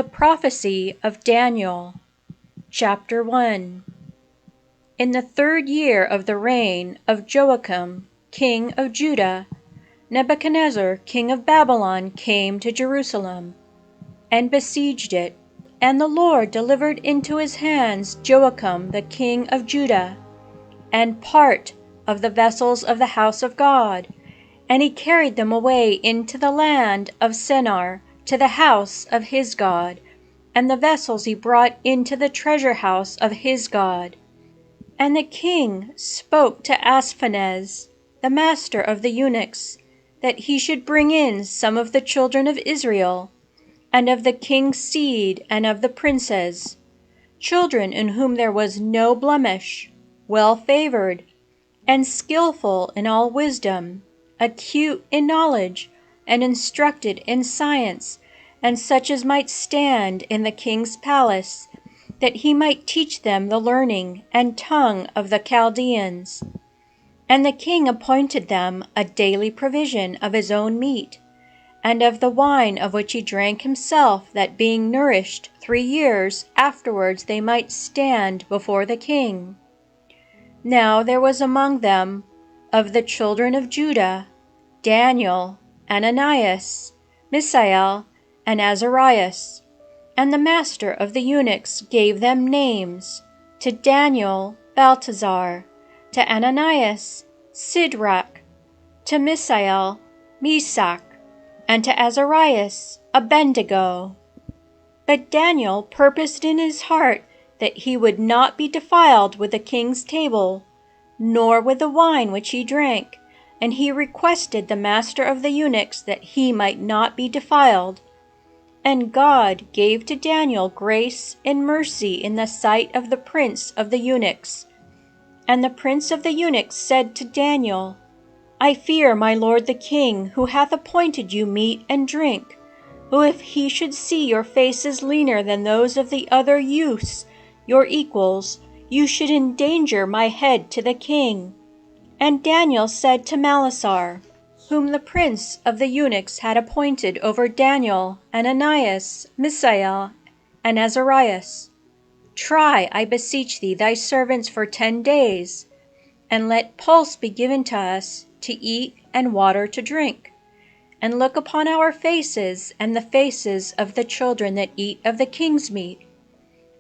The prophecy of Daniel. Chapter 1. In the 3rd year of the reign of Joachim, king of Juda, Nebuchadnezzar, king of Babylon, came to Jerusalem, and besieged it. And the Lord delivered into his hands Joachim the king of Judah, and part of the vessels of the house of God, and he carried them away into the land of Sennaar, to the house of his God, and the vessels he brought into the treasure house of his God. And the king spoke to Ashpenaz, the master of the eunuchs, that he should bring in some of the children of Israel, and of the king's seed, and of the princes, children in whom there was no blemish, well favored, and skillful in all wisdom, acute in knowledge, and instructed in science, and such as might stand in the king's palace, that he might teach them the learning and tongue of the Chaldeans. And the king appointed them a daily provision of his own meat, and of the wine of which he drank himself, that being nourished 3 years afterwards they might stand before the king. Now there was among them, of the children of Judah, Daniel, Ananias, Mishael, and Azarias. And the master of the eunuchs gave them names: to Daniel, Belteshazzar; to Ananias, Shadrach; to Mishael, Meshach; and to Azarias, Abednego. But Daniel purposed in his heart that he would not be defiled with the king's table, nor with the wine which he drank, and he requested the master of the eunuchs that he might not be defiled. And God gave to Daniel grace and mercy in the sight of the prince of the eunuchs. And the prince of the eunuchs said to Daniel, I fear my lord the king, who hath appointed you meat and drink, who if he should see your faces leaner than those of the other youths, your equals, you should endanger my head to the king. And Daniel said to Melazar, whom the prince of the eunuchs had appointed over Daniel, Ananias, Mishael, and Azarias, Try, I beseech thee, thy servants for 10 days, and let pulse be given to us to eat and water to drink, and look upon our faces and the faces of the children that eat of the king's meat.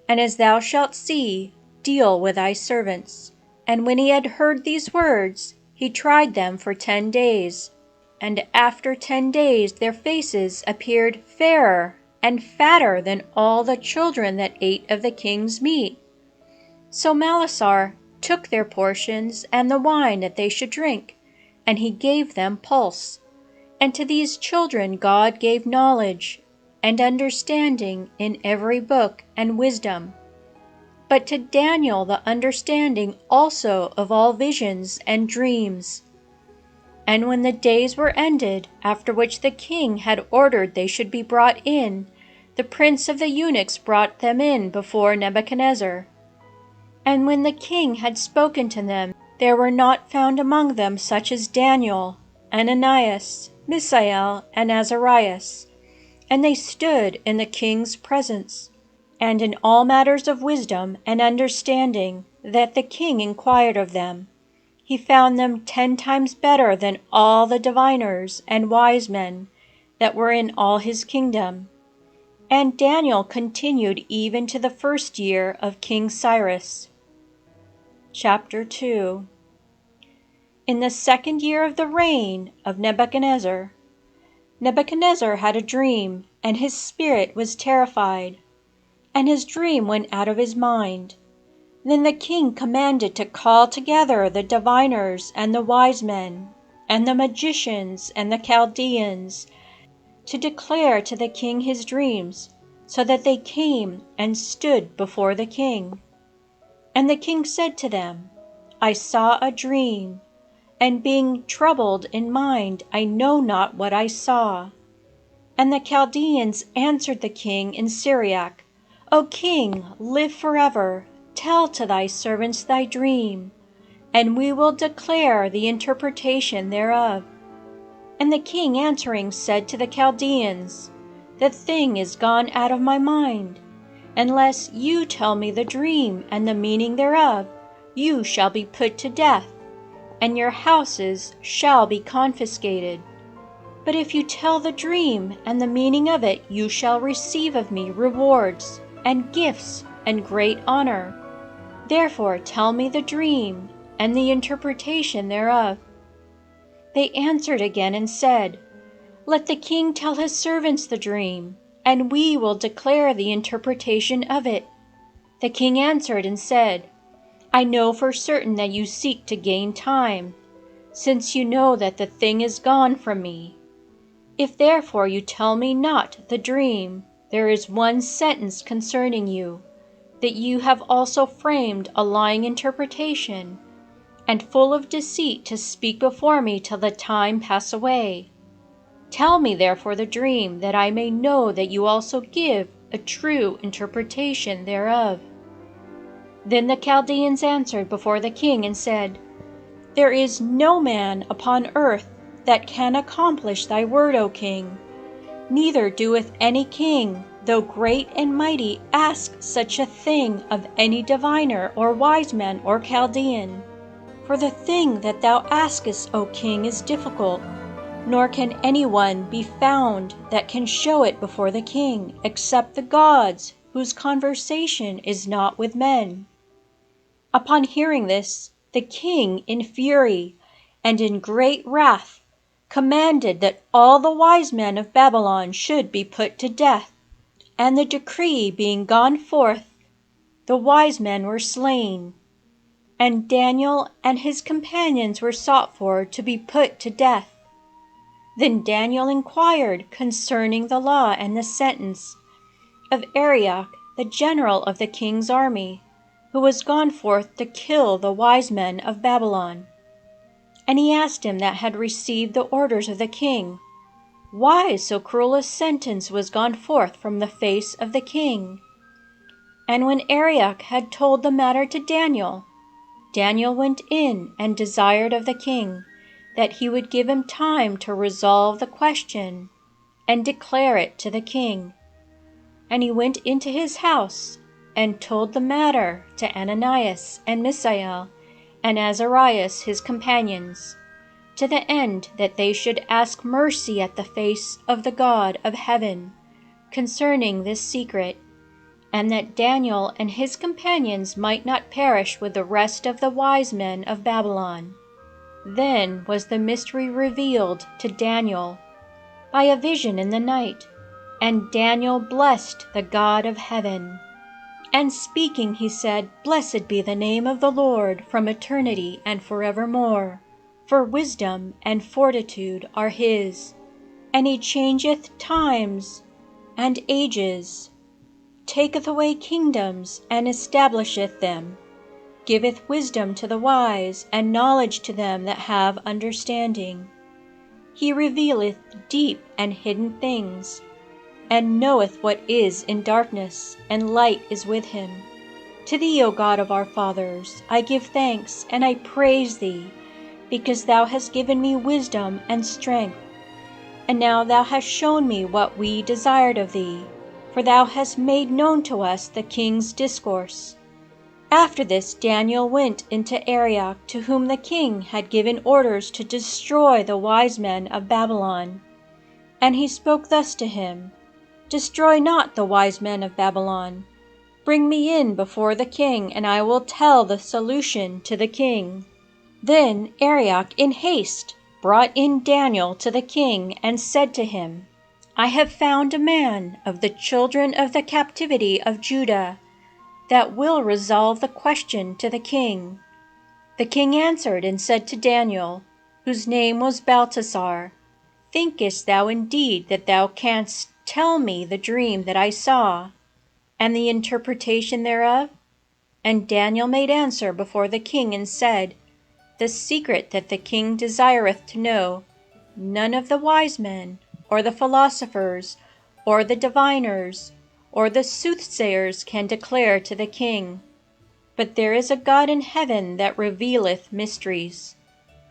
And as thou shalt see, deal with thy servants. And when he had heard these words, he tried them for 10 days. And after 10 days their faces appeared fairer and fatter than all the children that ate of the king's meat. So Melazar took their portions and the wine that they should drink, and he gave them pulse. And to these children God gave knowledge and understanding in every book and wisdom. But to Daniel the understanding also of all visions and dreams. And when the days were ended, after which the king had ordered they should be brought in, the prince of the eunuchs brought them in before Nebuchadnezzar. And when the king had spoken to them, there were not found among them such as Daniel, Ananias, Mishael, and Azarias. And they stood in the king's presence, and in all matters of wisdom and understanding that the king inquired of them, he found them 10 times better than all the diviners and wise men that were in all his kingdom. And Daniel continued even to the 1st year of King Cyrus. Chapter 2. In the 2nd year of the reign of Nebuchadnezzar, Nebuchadnezzar had a dream, and his spirit was terrified, and his dream went out of his mind. Then the king commanded to call together the diviners and the wise men, and the magicians and the Chaldeans, to declare to the king his dreams, so that they came and stood before the king. And the king said to them, I saw a dream, and being troubled in mind, I know not what I saw. And the Chaldeans answered the king in Syriac, O king, live forever. Tell to thy servants thy dream, and we will declare the interpretation thereof. And the king answering said to the Chaldeans, the thing is gone out of my mind. Unless you tell me the dream and the meaning thereof, you shall be put to death, and your houses shall be confiscated. But if you tell the dream and the meaning of it, you shall receive of me rewards and gifts and great honor. Therefore tell me the dream and the interpretation thereof." They answered again and said, "Let the king tell his servants the dream, and we will declare the interpretation of it." The king answered and said, "I know for certain that you seek to gain time, since you know that the thing is gone from me. If therefore you tell me not the dream, there is one sentence concerning you, that you have also framed a lying interpretation, and full of deceit to speak before me till the time pass away. Tell me therefore the dream, that I may know that you also give a true interpretation thereof." Then the Chaldeans answered before the king and said, "There is no man upon earth that can accomplish thy word, O king. Neither doeth any king, though great and mighty, ask such a thing of any diviner or wise man or Chaldean. For the thing that thou askest, O king, is difficult, nor can anyone be found that can show it before the king, except the gods, whose conversation is not with men." Upon hearing this, the king in fury and in great wrath commanded that all the wise men of Babylon should be put to death. And the decree being gone forth, the wise men were slain, and Daniel and his companions were sought for to be put to death. Then Daniel inquired concerning the law and the sentence of Arioch, the general of the king's army, who was gone forth to kill the wise men of Babylon. And he asked him that had received the orders of the king, why so cruel a sentence was gone forth from the face of the king. And when Arioch had told the matter to Daniel, Daniel went in and desired of the king that he would give him time to resolve the question and declare it to the king. And he went into his house and told the matter to Ananias and Mishael and Azarias his companions, to the end that they should ask mercy at the face of the God of heaven concerning this secret, and that Daniel and his companions might not perish with the rest of the wise men of Babylon. Then was the mystery revealed to Daniel by a vision in the night, and Daniel blessed the God of heaven. And speaking, he said, "Blessed be the name of the Lord from eternity and forevermore, for wisdom and fortitude are his. And he changeth times and ages, taketh away kingdoms and establisheth them, giveth wisdom to the wise and knowledge to them that have understanding. He revealeth deep and hidden things, and knoweth what is in darkness, and light is with him. To thee, O God of our fathers, I give thanks, and I praise thee, because thou hast given me wisdom and strength. And now thou hast shown me what we desired of thee, for thou hast made known to us the king's discourse." After this Daniel went into Arioch, to whom the king had given orders to destroy the wise men of Babylon. And he spoke thus to him, "Destroy not the wise men of Babylon. Bring me in before the king, and I will tell the solution to the king." Then Arioch in haste brought in Daniel to the king, and said to him, "I have found a man of the children of the captivity of Juda, that will resolve the question to the king." The king answered and said to Daniel, whose name was Belteshazzar, "Thinkest thou indeed that thou canst tell me the dream that I saw, and the interpretation thereof?" And Daniel made answer before the king and said, "The secret that the king desireth to know, none of the wise men, or the philosophers, or the diviners, or the soothsayers can declare to the king. But there is a God in heaven that revealeth mysteries,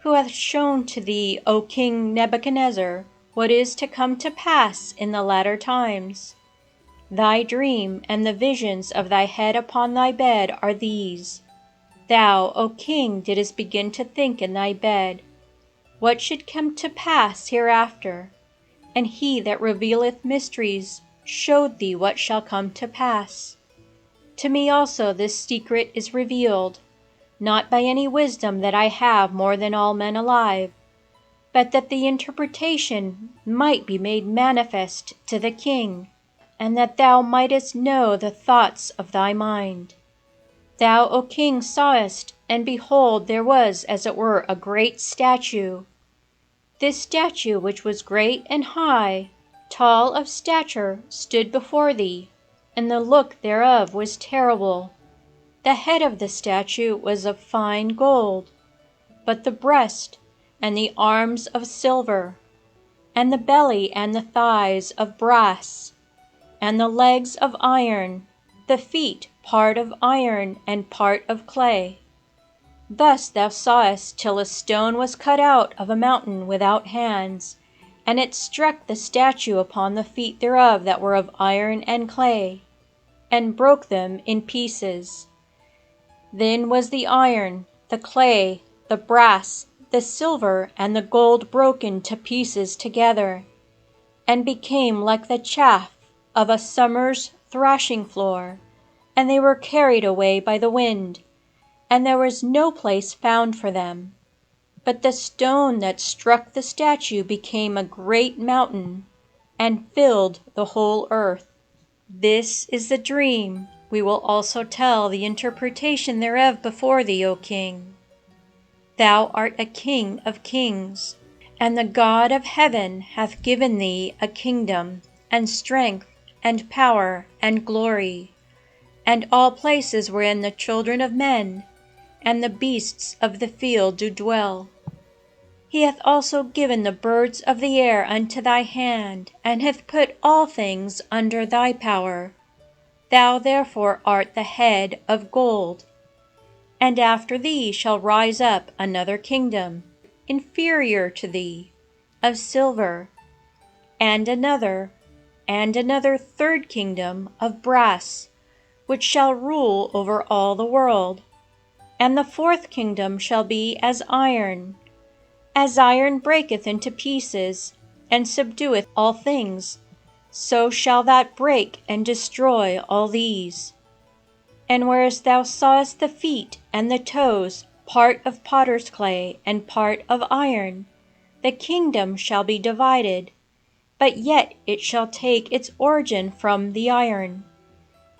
who hath shown to thee, O King Nebuchadnezzar, what is to come to pass in the latter times. Thy dream and the visions of thy head upon thy bed are these. Thou, O king, didst begin to think in thy bed, what should come to pass hereafter, and he that revealeth mysteries showed thee what shall come to pass. To me also this secret is revealed, not by any wisdom that I have more than all men alive, but that the interpretation might be made manifest to the king, and that thou mightest know the thoughts of thy mind. Thou, O king, sawest, and behold, there was as it were a great statue. This statue, which was great and high, tall of stature, stood before thee, and the look thereof was terrible. The head of the statue was of fine gold, but the breast and the arms of silver, and the belly and the thighs of brass, and the legs of iron, the feet part of iron and part of clay. Thus thou sawest till a stone was cut out of a mountain without hands, and it struck the statue upon the feet thereof that were of iron and clay, and broke them in pieces. Then was the iron, the clay, the brass, the silver, and the gold broken to pieces together, and became like the chaff of a summer's thrashing floor, and they were carried away by the wind, and there was no place found for them. But the stone that struck the statue became a great mountain, and filled the whole earth. This is the dream. We will also tell the interpretation thereof before thee, O king. Thou art a king of kings, and the God of heaven hath given thee a kingdom, and strength, and power, and glory, and all places wherein the children of men and the beasts of the field do dwell. He hath also given the birds of the air unto thy hand, and hath put all things under thy power. Thou therefore art the head of gold. And after thee shall rise up another kingdom, inferior to thee, of silver, and another third kingdom of brass, which shall rule over all the world. And the fourth kingdom shall be as iron breaketh into pieces, and subdueth all things, so shall that break and destroy all these. And whereas thou sawest the feet and the toes, part of potter's clay and part of iron, the kingdom shall be divided, but yet it shall take its origin from the iron,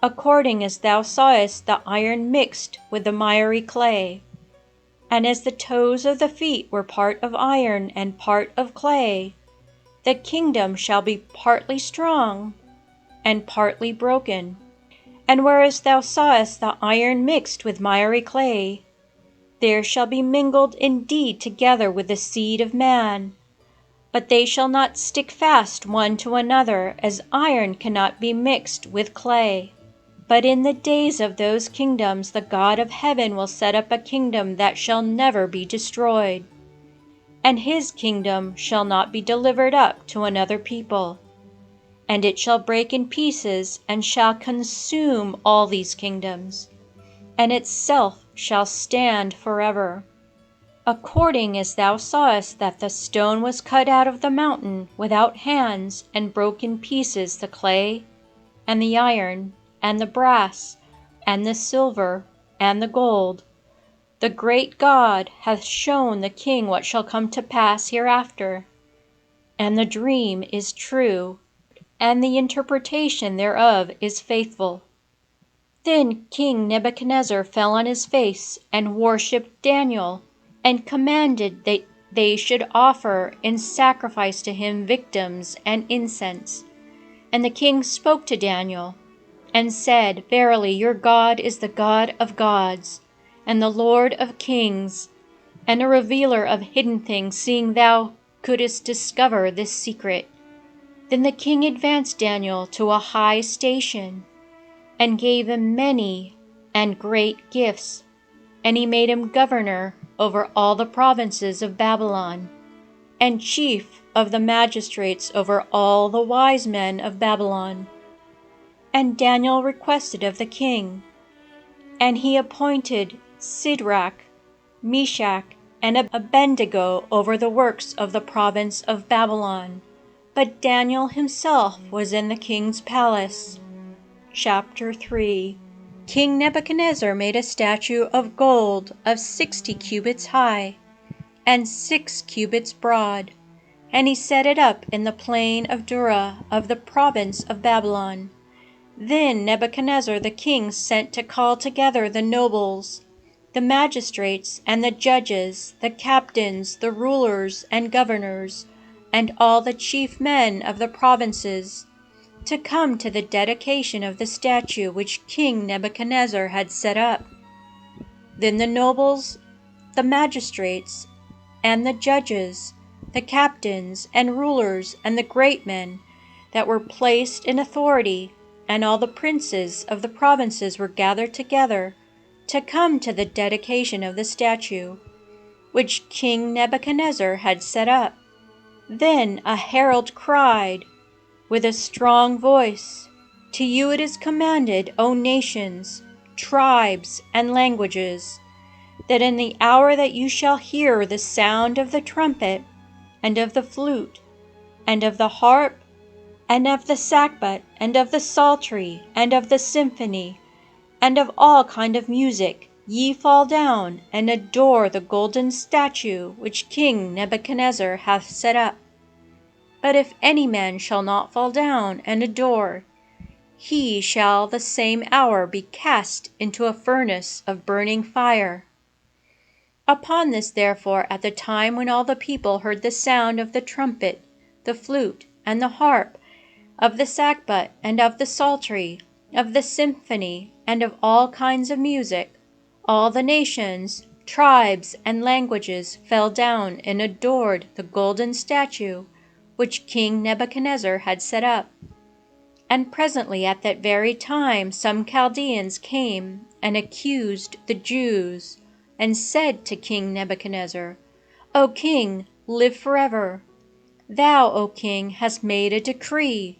according as thou sawest the iron mixed with the miry clay. And as the toes of the feet were part of iron and part of clay, the kingdom shall be partly strong and partly broken. And whereas thou sawest the iron mixed with miry clay, there shall be mingled indeed together with the seed of man, but they shall not stick fast one to another, as iron cannot be mixed with clay. But in the days of those kingdoms the God of heaven will set up a kingdom that shall never be destroyed, and his kingdom shall not be delivered up to another people. And it shall break in pieces, and shall consume all these kingdoms, and itself shall stand forever. According as thou sawest that the stone was cut out of the mountain without hands, and broke in pieces the clay, and the iron, and the brass, and the silver, and the gold, the great God hath shown the king what shall come to pass hereafter. And the dream is true, and the interpretation thereof is faithful. Then King Nebuchadnezzar fell on his face, and worshipped Daniel, and commanded that they should offer in sacrifice to him victims and incense. And the king spoke to Daniel, and said, Verily your God is the God of gods, and the Lord of kings, and a revealer of hidden things, seeing thou couldst discover this secret. Then the king advanced Daniel to a high station, and gave him many and great gifts, and he made him governor over all the provinces of Babylon. and chief of the magistrates over all the wise men of Babylon. And Daniel requested of the king, and he appointed Shadrach, Meshach, and Abednego over the works of the province of Babylon. But Daniel himself was in the king's palace. Chapter 3. King Nebuchadnezzar made a statue of gold of 60 cubits high, and 6 cubits broad, and he set it up in the plain of Dura of the province of Babylon. Then Nebuchadnezzar the king sent to call together the nobles, the magistrates, and the judges, the captains, the rulers, and governors, and all the chief men of the provinces, to come to the dedication of the statue which King Nebuchadnezzar had set up. Then the nobles, the magistrates, and the judges, the captains, and rulers, and the great men that were placed in authority, and all the princes of the provinces were gathered together to come to the dedication of the statue which King Nebuchadnezzar had set up. Then a herald cried with a strong voice, "To you it is commanded, O nations, tribes, and languages, that in the hour that you shall hear the sound of the trumpet, and of the flute, and of the harp, and of the sackbut, and of the psaltery, and of the symphony, and of all kind of music, ye fall down and adore the golden statue which King Nebuchadnezzar hath set up. But if any man shall not fall down and adore, he shall the same hour be cast into a furnace of burning fire." Upon this therefore, at the time when all the people heard the sound of the trumpet, the flute, and the harp, of the sackbut, and of the psaltery, of the symphony, and of all kinds of music, all the nations, tribes, and languages fell down and adored the golden statue which King Nebuchadnezzar had set up. And presently at that very time some Chaldeans came and accused the Jews, and said to King Nebuchadnezzar, "O king, live forever. Thou, O king, hast made a decree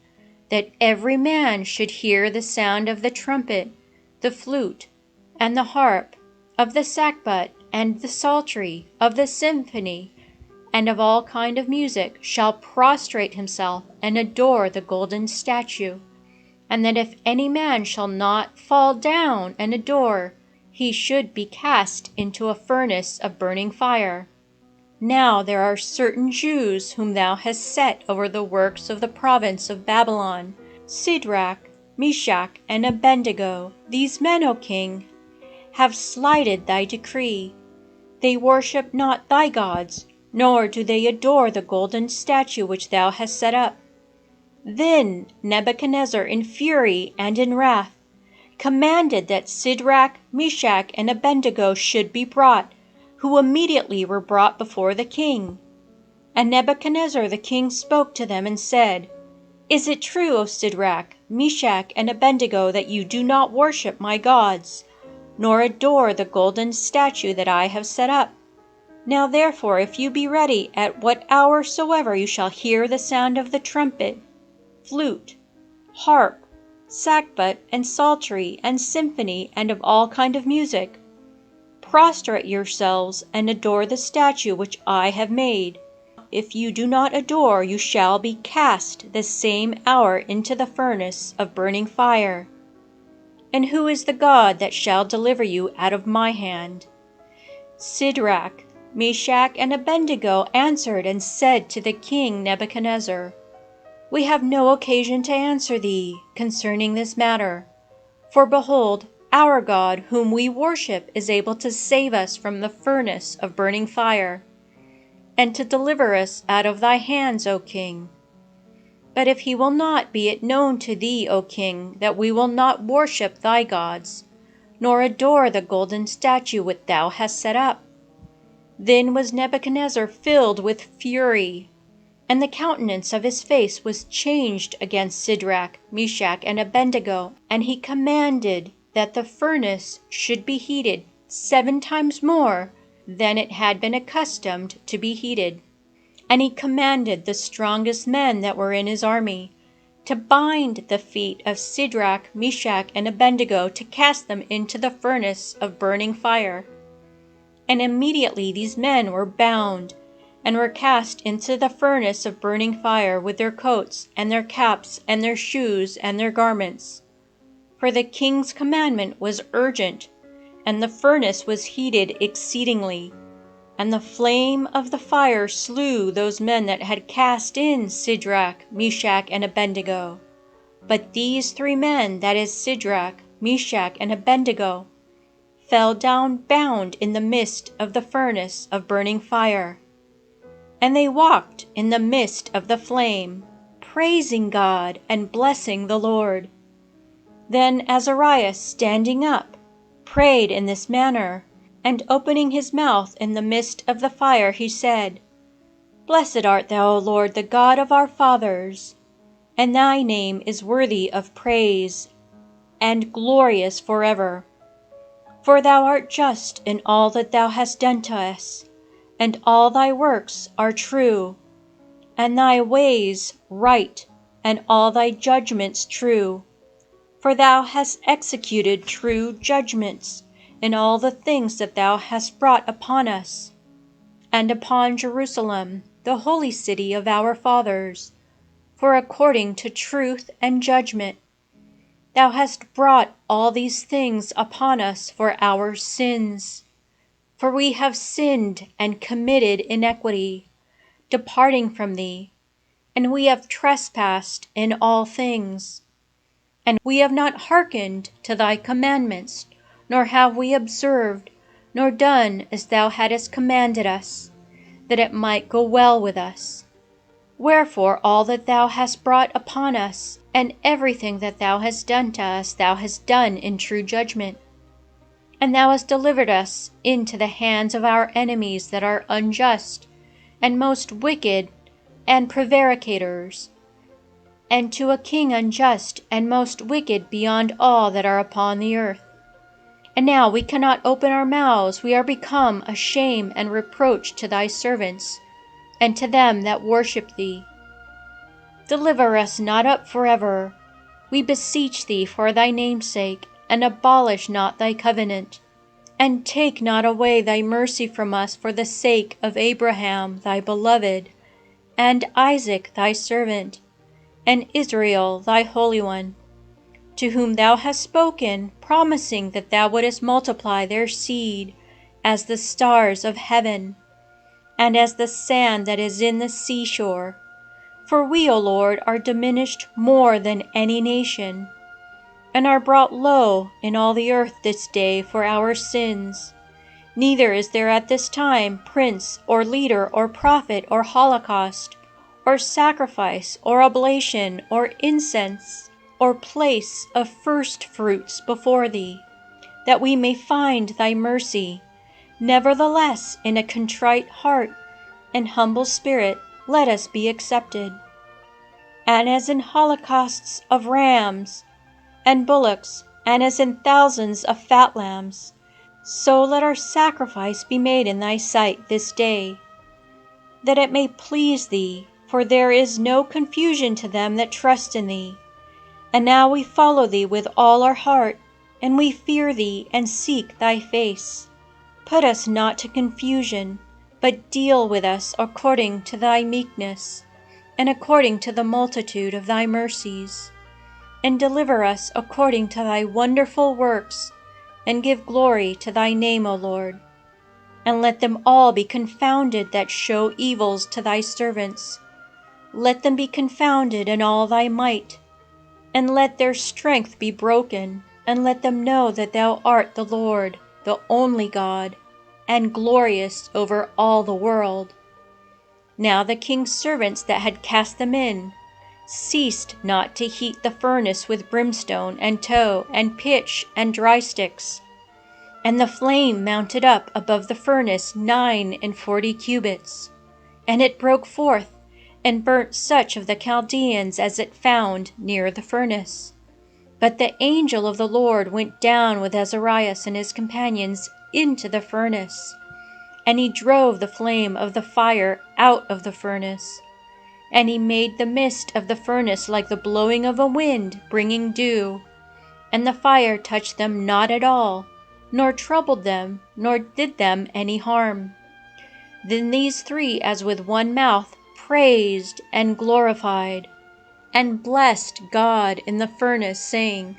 that every man should hear the sound of the trumpet, the flute, and the harp, of the sackbut, and the psaltery, of the symphony, and of all kind of music, shall prostrate himself and adore the golden statue, and that if any man shall not fall down and adore, he should be cast into a furnace of burning fire. Now there are certain Jews whom thou hast set over the works of the province of Babylon, Shadrach, Meshach, and Abednego. These men, O king, have slighted thy decree. They worship not thy gods, nor do they adore the golden statue which thou hast set up." Then Nebuchadnezzar, in fury and in wrath, commanded that Shadrach, Meshach, and Abednego should be brought, who immediately were brought before the king. And Nebuchadnezzar the king spoke to them and said, "Is it true, O Shadrach, Meshach, and Abednego, that you do not worship my gods, nor adore the golden statue that I have set up? Now therefore, if you be ready, at what hour soever you shall hear the sound of the trumpet, flute, harp, sackbut, and psaltery, and symphony, and of all kind of music, prostrate yourselves and adore the statue which I have made. If you do not adore, you shall be cast the same hour into the furnace of burning fire. And who is the God that shall deliver you out of my hand?" Shadrach, Meshach, and Abednego answered and said to the king Nebuchadnezzar, "We have no occasion to answer thee concerning this matter. For behold, our God, whom we worship, is able to save us from the furnace of burning fire, and to deliver us out of thy hands, O king. But if he will not, be it known to thee, O king, that we will not worship thy gods, nor adore the golden statue which thou hast set up." Then was Nebuchadnezzar filled with fury, and the countenance of his face was changed against Shadrach, Meshach, and Abednego, and he commanded that the furnace should be heated 7 times more than it had been accustomed to be heated. And he commanded the strongest men that were in his army to bind the feet of Shadrach, Meshach, and Abednego, to cast them into the furnace of burning fire. And immediately these men were bound, and were cast into the furnace of burning fire, with their coats, and their caps, and their shoes, and their garments. For the king's commandment was urgent, and the furnace was heated exceedingly. And the flame of the fire slew those men that had cast in Shadrach, Meshach, and Abednego. But these 3 men, that is Shadrach, Meshach, and Abednego, fell down bound in the midst of the furnace of burning fire. And they walked in the midst of the flame, praising God and blessing the Lord. Then Azariah, standing up, prayed in this manner, and opening his mouth in the midst of the fire, he said, Blessed art thou, O Lord, the God of our fathers, and thy name is worthy of praise, and glorious forever. For thou art just in all that thou hast done to us, and all thy works are true, and thy ways right, and all thy judgments true. For thou hast executed true judgments in all the things that thou hast brought upon us, and upon Jerusalem, the holy city of our fathers. For according to truth and judgment, thou hast brought all these things upon us for our sins. For we have sinned and committed iniquity, departing from thee, and we have trespassed in all things. And we have not hearkened to thy commandments, nor have we observed, nor done as thou hadst commanded us, that it might go well with us. Wherefore all that thou hast brought upon us, and everything that thou hast done to us, thou hast done in true judgment. And thou hast delivered us into the hands of our enemies that are unjust, and most wicked, and prevaricators, and to a king unjust, and most wicked beyond all that are upon the earth. And now we cannot open our mouths, we are become a shame and reproach to thy servants, and to them that worship thee. Deliver us not up forever, we beseech thee for thy name's sake, and abolish not thy covenant. And take not away thy mercy from us for the sake of Abraham thy beloved, and Isaac thy servant, and Israel thy Holy One, to whom thou hast spoken, promising that thou wouldest multiply their seed as the stars of heaven, and as the sand that is in the seashore. For we, O Lord, are diminished more than any nation, and are brought low in all the earth this day for our sins. Neither is there at this time prince, or leader, or prophet, or holocaust, or sacrifice, or oblation, or incense, or place of first fruits before thee, that we may find thy mercy. Nevertheless, in a contrite heart and humble spirit, let us be accepted. And as in holocausts of rams and bullocks, and as in thousands of fat lambs, so let our sacrifice be made in thy sight this day, that it may please thee, for there is no confusion to them that trust in thee. And now we follow thee with all our heart, and we fear thee and seek thy face. Put us not to confusion, but deal with us according to thy meekness, and according to the multitude of thy mercies. And deliver us according to thy wonderful works, and give glory to thy name, O Lord. And let them all be confounded that show evils to thy servants. Let them be confounded in all thy might, and let their strength be broken, and let them know that thou art the Lord, the only God, and glorious over all the world. Now the king's servants that had cast them in ceased not to heat the furnace with brimstone, and tow, and pitch, and dry sticks. And the flame mounted up above the furnace 49 cubits, and it broke forth, and burnt such of the Chaldeans as it found near the furnace. But the angel of the Lord went down with Azarias and his companions into the furnace, And he drove the flame of the fire out of the furnace. And he made the mist of the furnace like the blowing of a wind, bringing dew. And the fire touched them not at all, nor troubled them, nor did them any harm. Then these three, as with one mouth, praised and glorified, and blessed God in the furnace, saying,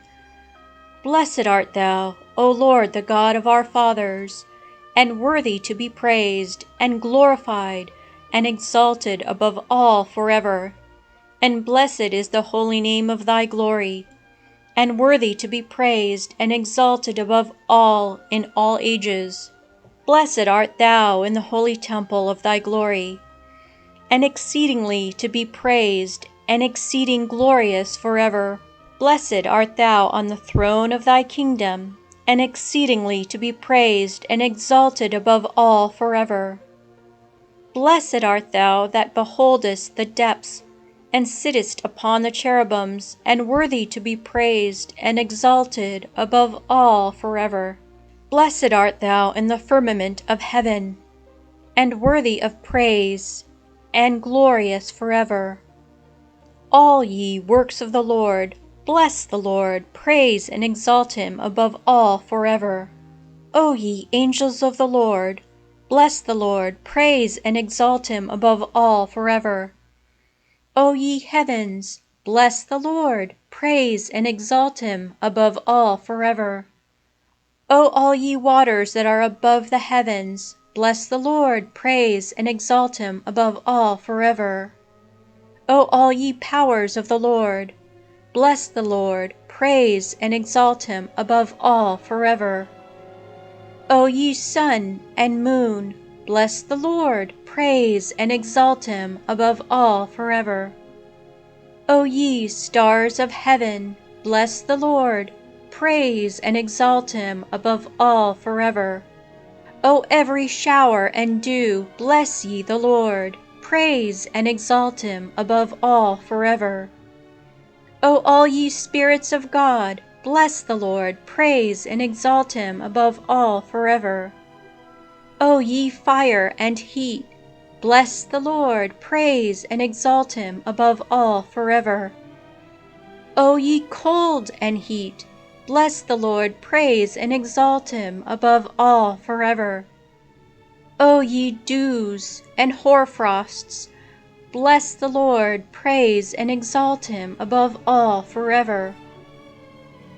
Blessed art thou, O Lord, the God of our fathers, and worthy to be praised, and glorified, and exalted above all forever. And blessed is the holy name of thy glory, and worthy to be praised, and exalted above all in all ages. Blessed art thou in the holy temple of thy glory, and exceedingly to be praised, and exceeding glorious forever. Blessed art thou on the throne of thy kingdom, and exceedingly to be praised, and exalted above all forever. Blessed art thou that beholdest the depths, and sittest upon the cherubims, and worthy to be praised, and exalted above all forever. Blessed art thou in the firmament of heaven, and worthy of praise, and glorious forever. All ye works of the Lord, bless the Lord, praise and exalt him above all forever. O ye angels of the Lord, bless the Lord, praise and exalt him above all forever. O ye heavens, bless the Lord, praise and exalt him above all forever. O all ye waters that are above the heavens, bless the Lord, praise and exalt him above all forever. O all ye powers of the Lord, bless the Lord, praise and exalt him above all forever. O ye sun and moon, bless the Lord, praise and exalt him above all forever. O ye stars of heaven, bless the Lord, praise and exalt him above all forever. O every shower and dew, bless ye the Lord, praise and exalt him above all forever. O all ye spirits of God, bless the Lord, praise and exalt him above all forever. O ye fire and heat, bless the Lord, praise and exalt him above all forever. O ye cold and heat, bless the Lord, praise and exalt him above all forever. O ye dews and hoarfrosts, bless the Lord, praise and exalt him above all forever.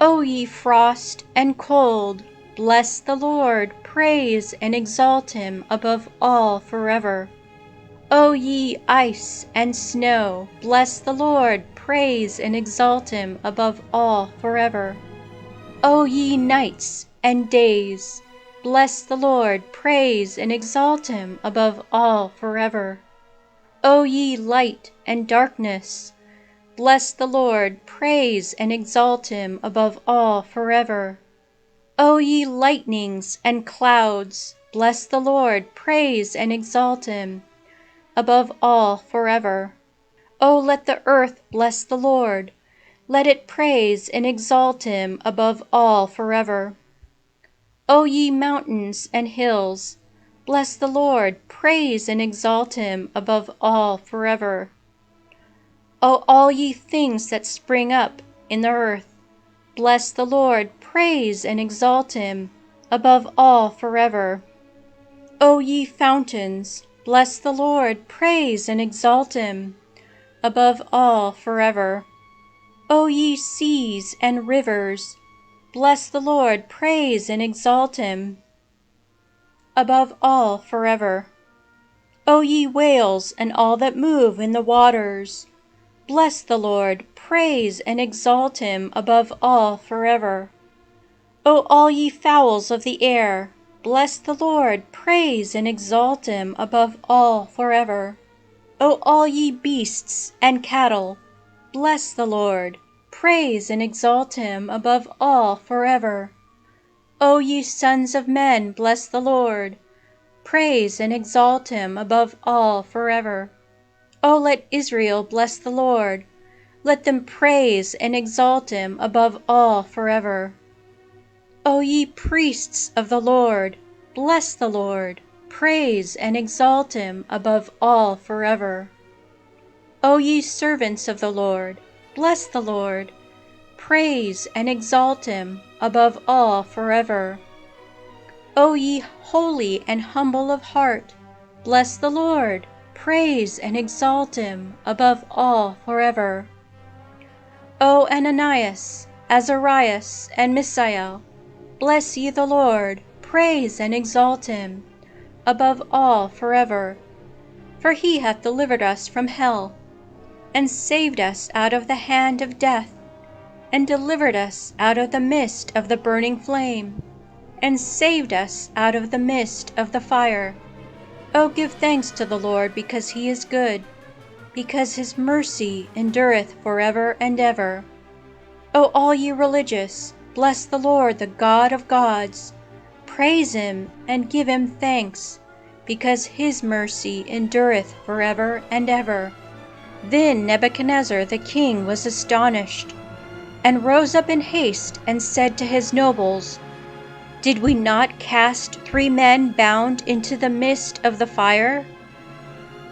O ye frost and cold, bless the Lord, praise and exalt him above all forever. O ye ice and snow, bless the Lord, praise and exalt him above all forever. O ye nights and days, bless the Lord, praise and exalt him above all forever. O ye light and darkness, bless the Lord, praise and exalt him above all forever. O ye lightnings and clouds, bless the Lord, praise and exalt him above all forever. O let the earth bless the Lord, let it praise and exalt him above all forever. O ye mountains and hills, bless the Lord, praise and exalt him above all forever. O all ye things that spring up in the earth, bless the Lord, praise and exalt him above all forever. O ye fountains, bless the Lord, praise and exalt him above all forever. O ye seas and rivers, bless the Lord, praise and exalt him above all forever. O ye whales and all that move in the waters, bless the Lord, praise and exalt him above all forever. O all ye fowls of the air, bless the Lord, praise and exalt him above all forever. O all ye beasts and cattle, bless the Lord, praise and exalt him above all forever. O ye sons of men, bless the Lord, praise and exalt him above all forever. O let Israel bless the Lord, let them praise and exalt him above all forever. O ye priests of the Lord, bless the Lord, praise and exalt him above all forever. O ye servants of the Lord, bless the Lord, praise and exalt him above all forever. O ye holy and humble of heart, bless the Lord, praise and exalt him above all forever. O Ananias, Azarias, and Misael, bless ye the Lord, praise and exalt him above all forever. For he hath delivered us from hell, and saved us out of the hand of death, and delivered us out of the midst of the burning flame, and saved us out of the midst of the fire. O give thanks to the Lord, because he is good, because his mercy endureth forever and ever. O all ye religious, bless the Lord, the God of gods. Praise him and give him thanks, because his mercy endureth forever and ever. Then Nebuchadnezzar the king was astonished, and rose up in haste, and said to his nobles, Did we not cast 3 men bound into the midst of the fire?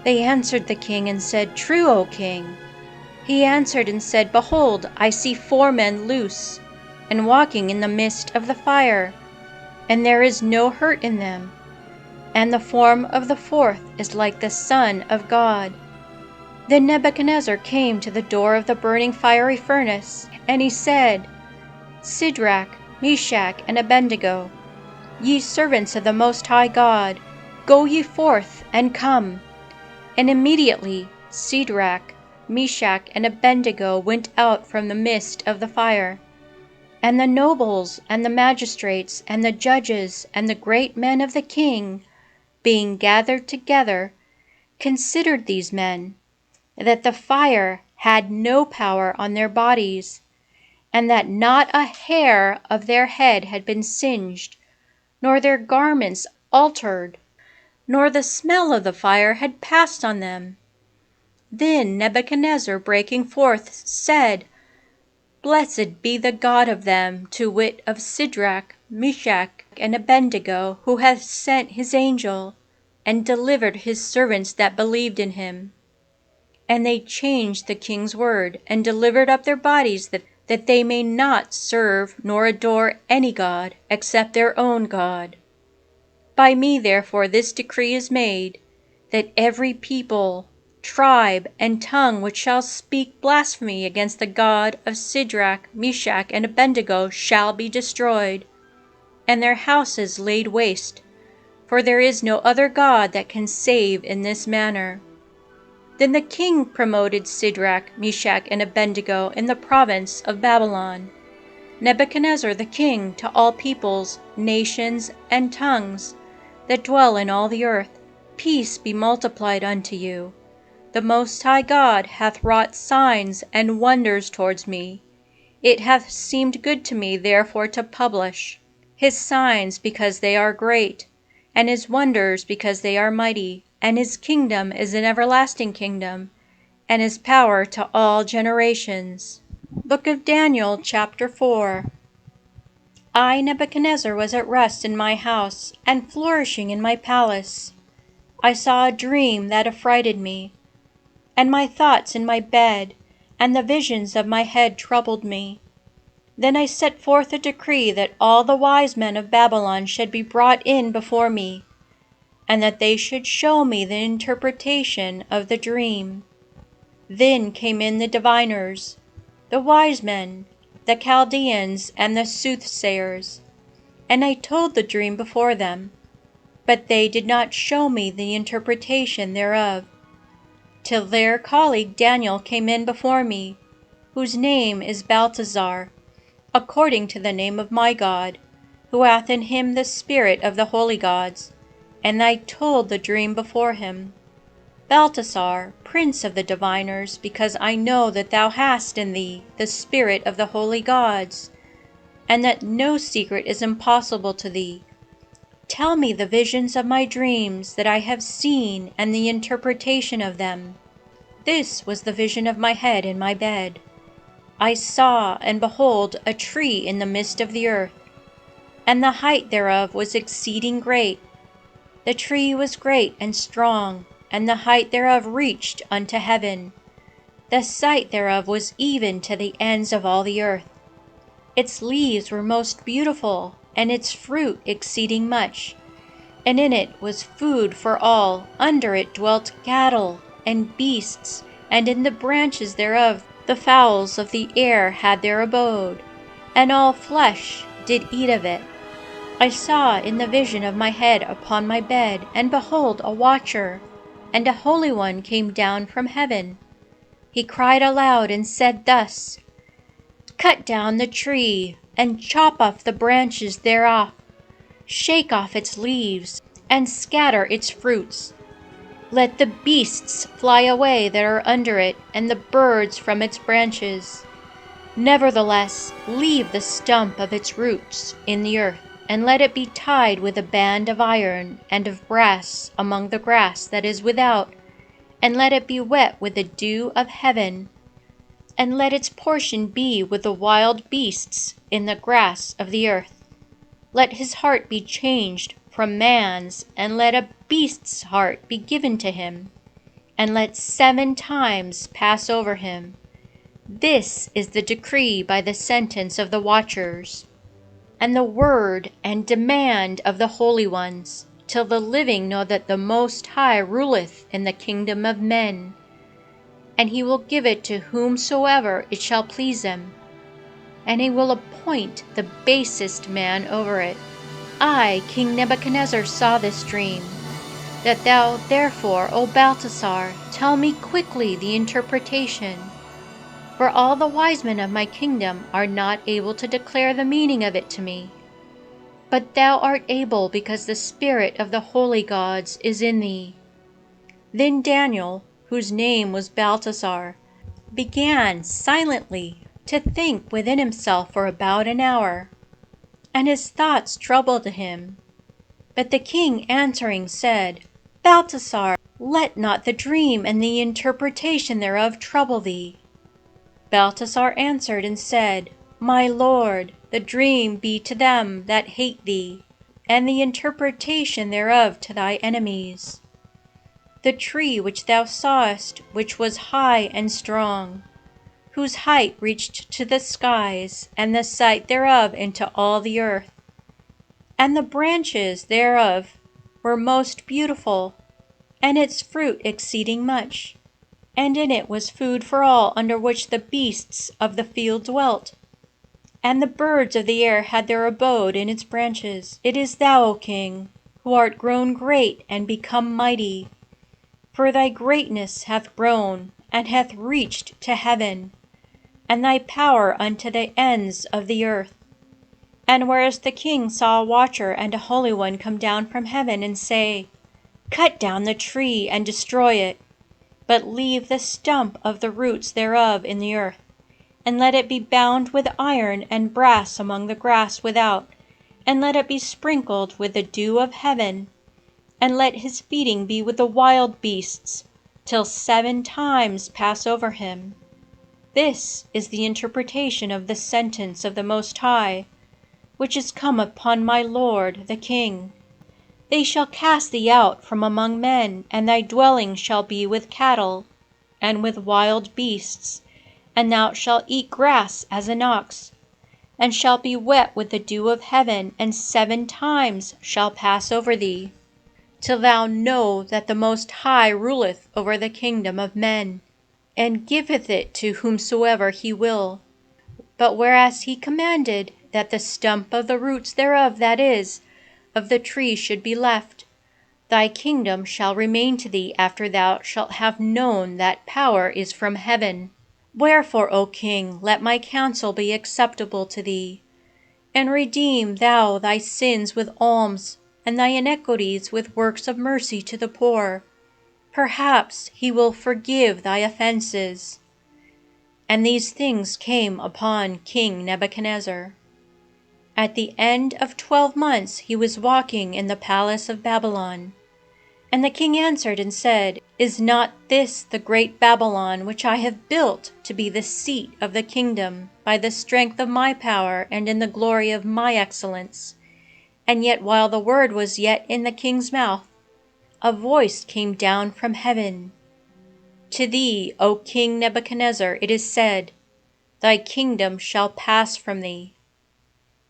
They answered the king and said, True, O king. He answered and said, Behold, I see 4 men loose, and walking in the midst of the fire, and there is no hurt in them, and the form of the 4th is like the Son of God. Then Nebuchadnezzar came to the door of the burning fiery furnace, and he said, Shadrach, Meshach, and Abednego, ye servants of the Most High God, go ye forth and come. And immediately Shadrach, Meshach, and Abednego went out from the midst of the fire. And the nobles, and the magistrates, and the judges, and the great men of the king, being gathered together, considered these men, that the fire had no power on their bodies, and that not a hair of their head had been singed, nor their garments altered, nor the smell of the fire had passed on them. Then Nebuchadnezzar, breaking forth, said, Blessed be the God of them, to wit, of Shadrach, Meshach, and Abednego, who hath sent his angel, and delivered his servants that believed in him. And they changed the king's word, and delivered up their bodies, that they may not serve nor adore any god except their own God. By me therefore this decree is made, that every people, tribe, and tongue which shall speak blasphemy against the God of Shadrach, Meshach, and Abednego shall be destroyed, and their houses laid waste, for there is no other God that can save in this manner. Then the king promoted Shadrach, Meshach, and Abednego in the province of Babylon, Nebuchadnezzar the king, to all peoples, nations, and tongues that dwell in all the earth. Peace be multiplied unto you. The Most High God hath wrought signs and wonders towards me. It hath seemed good to me therefore to publish his signs, because they are great, and his wonders, because they are mighty. And his kingdom is an everlasting kingdom, and his power to all generations. Book of Daniel, chapter 4. I, Nebuchadnezzar, was at rest in my house, and flourishing in my palace. I saw a dream that affrighted me, and my thoughts in my bed, and the visions of my head troubled me. Then I set forth a decree that all the wise men of Babylon should be brought in before me, and that they should show me the interpretation of the dream. Then came in the diviners, the wise men, the Chaldeans, and the soothsayers, and I told the dream before them, but they did not show me the interpretation thereof, till their colleague Daniel came in before me, whose name is Belteshazzar, according to the name of my God, who hath in him the spirit of the holy gods, and I told the dream before him. Belteshazzar, prince of the diviners, because I know that thou hast in thee the spirit of the holy gods, and that no secret is impossible to thee, tell me the visions of my dreams that I have seen, and the interpretation of them. This was the vision of my head in my bed. I saw, and behold, a tree in the midst of the earth, and the height thereof was exceeding great, The tree was great and strong, and the height thereof reached unto heaven. The sight thereof was even to the ends of all the earth. Its leaves were most beautiful, and its fruit exceeding much. And in it was food for all. Under it dwelt cattle and beasts, and in the branches thereof the fowls of the air had their abode, and all flesh did eat of it. I saw in the vision of my head upon my bed, and behold, a watcher, and a holy one came down from heaven. He cried aloud and said thus, Cut down the tree, and chop off the branches thereof, shake off its leaves, and scatter its fruits. Let the beasts fly away that are under it, and the birds from its branches. Nevertheless, leave the stump of its roots in the earth, and let it be tied with a band of iron and of brass among the grass that is without, and let it be wet with the dew of heaven, and let its portion be with the wild beasts in the grass of the earth. Let his heart be changed from man's, and let a beast's heart be given to him, and let 7 times pass over him. This is the decree by the sentence of the watchers, and the word and demand of the holy ones, till the living know that the Most High ruleth in the kingdom of men, and he will give it to whomsoever it shall please him, and he will appoint the basest man over it. I, King Nebuchadnezzar, saw this dream, that thou therefore, O Balthasar, tell me quickly the interpretation. For all the wise men of my kingdom are not able to declare the meaning of it to me. But thou art able, because the spirit of the holy gods is in thee. Then Daniel, whose name was Balthasar, began silently to think within himself for about an hour, and his thoughts troubled him. But the king answering said, Balthasar, let not the dream and the interpretation thereof trouble thee. Balthasar answered and said, My lord, the dream be to them that hate thee, and the interpretation thereof to thy enemies. The tree which thou sawest, which was high and strong, whose height reached to the skies, and the sight thereof into all the earth, and the branches thereof were most beautiful, and its fruit exceeding much. And in it was food for all, under which the beasts of the field dwelt, and the birds of the air had their abode in its branches. It is thou, O king, who art grown great and become mighty, for thy greatness hath grown, and hath reached to heaven, and thy power unto the ends of the earth. And whereas the king saw a watcher and a holy one come down from heaven, and say, Cut down the tree and destroy it, but leave the stump of the roots thereof in the earth, and let it be bound with iron and brass among the grass without, and let it be sprinkled with the dew of heaven, and let his feeding be with the wild beasts, till 7 times pass over him. This is the interpretation of the sentence of the Most High, which is come upon my lord the king. They shall cast thee out from among men, and thy dwelling shall be with cattle, and with wild beasts, and thou shalt eat grass as an ox, and shalt be wet with the dew of heaven, and 7 times shall pass over thee, till thou know that the Most High ruleth over the kingdom of men, and giveth it to whomsoever he will. But whereas he commanded that the stump of the roots thereof, that is, of the tree, should be left, thy kingdom shall remain to thee after thou shalt have known that power is from heaven. Wherefore, O king, let my counsel be acceptable to thee, and redeem thou thy sins with alms, and thy iniquities with works of mercy to the poor. Perhaps he will forgive thy offenses. And these things came upon King Nebuchadnezzar. At the end of 12 months he was walking in the palace of Babylon. And the king answered and said, Is not this the great Babylon, which I have built to be the seat of the kingdom, by the strength of my power and in the glory of my excellence? And yet while the word was yet in the king's mouth, a voice came down from heaven. To thee, O King Nebuchadnezzar, it is said, Thy kingdom shall pass from thee,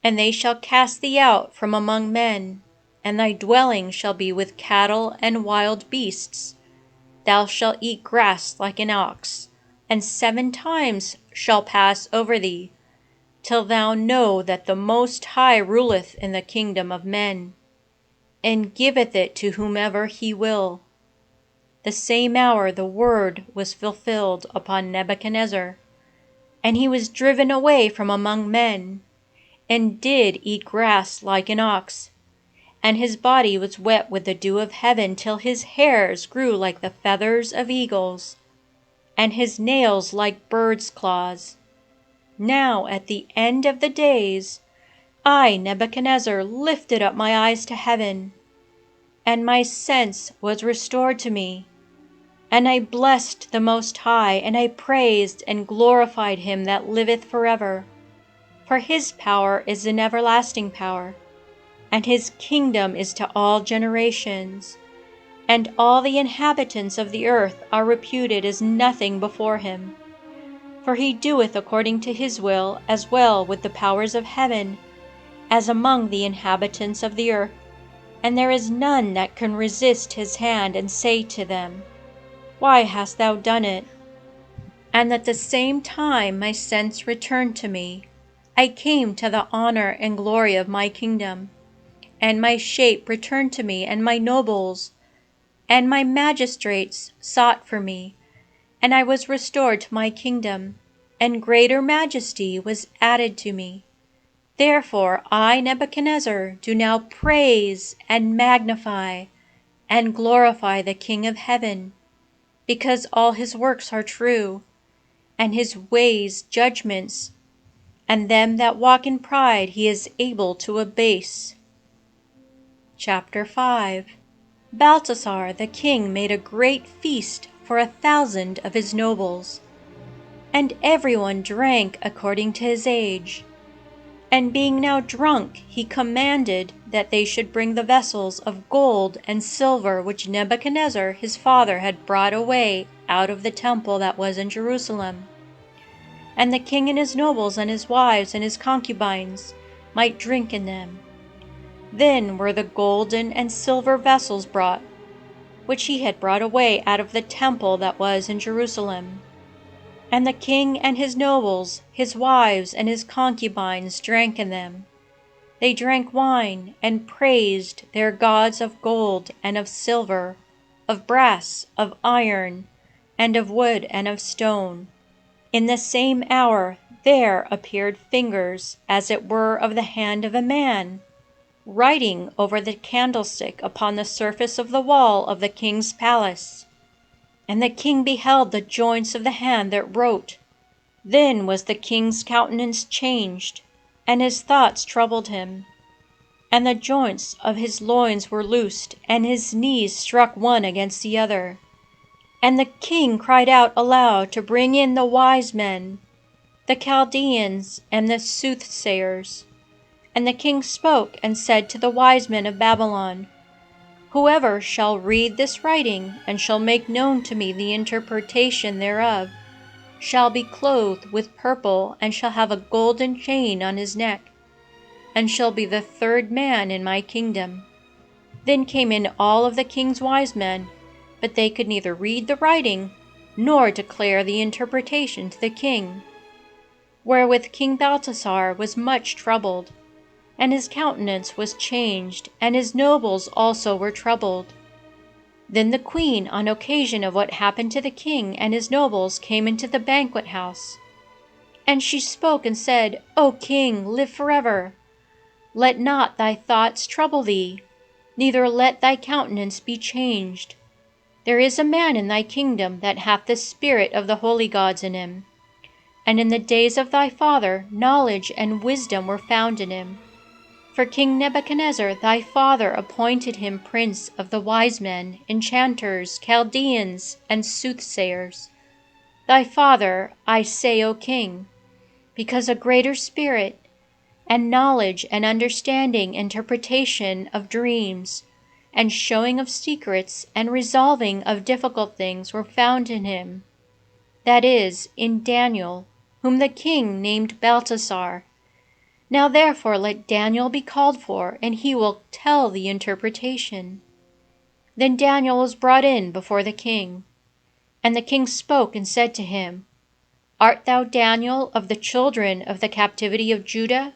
and they shall cast thee out from among men, and thy dwelling shall be with cattle and wild beasts. Thou shalt eat grass like an ox, and 7 times shall pass over thee, till thou know that the Most High ruleth in the kingdom of men, and giveth it to whomever he will. The same hour the word was fulfilled upon Nebuchadnezzar, and he was driven away from among men, and did eat grass like an ox, and his body was wet with the dew of heaven till his hairs grew like the feathers of eagles, and his nails like birds' claws. Now at the end of the days, I, Nebuchadnezzar, lifted up my eyes to heaven, and my sense was restored to me. And I blessed the Most High, and I praised and glorified him that liveth forever. For his power is an everlasting power, and his kingdom is to all generations. And all the inhabitants of the earth are reputed as nothing before him. For he doeth according to his will, as well with the powers of heaven, as among the inhabitants of the earth. And there is none that can resist his hand and say to them, Why hast thou done it? And at the same time my sense returned to me. I came to the honor and glory of my kingdom, and my shape returned to me, and my nobles and my magistrates sought for me, and I was restored to my kingdom, and greater majesty was added to me. Therefore I, Nebuchadnezzar, do now praise and magnify and glorify the King of heaven, because all his works are true, and his ways judgments, and them that walk in pride he is able to abase. Chapter 5. Balthasar the king made a great feast for 1,000 of his nobles, and everyone drank according to his age. And being now drunk, he commanded that they should bring the vessels of gold and silver which Nebuchadnezzar his father had brought away out of the temple that was in Jerusalem. And the king and his nobles and his wives and his concubines might drink in them. Then were the golden and silver vessels brought, which he had brought away out of the temple that was in Jerusalem. And the king and his nobles, his wives and his concubines drank in them. They drank wine, and praised their gods of gold and of silver, of brass, of iron, and of wood and of stone. In the same hour there appeared fingers, as it were of the hand of a man, writing over the candlestick upon the surface of the wall of the king's palace. And the king beheld the joints of the hand that wrote. Then was the king's countenance changed, and his thoughts troubled him. And the joints of his loins were loosed, and his knees struck one against the other. And the king cried out aloud to bring in the wise men, the Chaldeans, and the soothsayers. And the king spoke and said to the wise men of Babylon, Whoever shall read this writing, and shall make known to me the interpretation thereof, shall be clothed with purple, and shall have a golden chain on his neck, and shall be the 3rd man in my kingdom. Then came in all of the king's wise men, but they could neither read the writing, nor declare the interpretation to the king. Wherewith King Balthasar was much troubled, and his countenance was changed, and his nobles also were troubled. Then the queen, on occasion of what happened to the king and his nobles, came into the banquet house. And she spoke and said, O king, live forever. Let not thy thoughts trouble thee, neither let thy countenance be changed. There is a man in thy kingdom that hath the spirit of the holy gods in him. And in the days of thy father knowledge and wisdom were found in him. For King Nebuchadnezzar thy father appointed him prince of the wise men, enchanters, Chaldeans, and soothsayers. Thy father, I say, O king, because a greater spirit, and knowledge and understanding interpretation of dreams, and showing of secrets and resolving of difficult things were found in him, that is, in Daniel, whom the king named Belteshazzar. Now therefore let Daniel be called for, and he will tell the interpretation. Then Daniel was brought in before the king. And the king spoke and said to him, Art thou Daniel of the children of the captivity of Judah,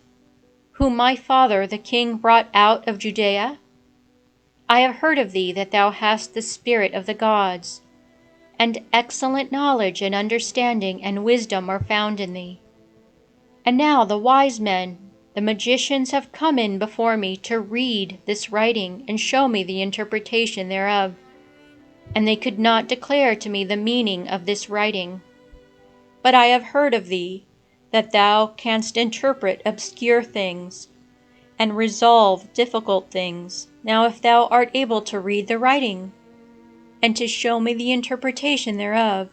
whom my father the king brought out of Judea? I have heard of thee that thou hast the spirit of the gods, and excellent knowledge and understanding and wisdom are found in thee. And now the wise men, the magicians, have come in before me to read this writing and show me the interpretation thereof. And they could not declare to me the meaning of this writing. But I have heard of thee, that thou canst interpret obscure things, and resolve difficult things. Now if thou art able to read the writing, and to show me the interpretation thereof,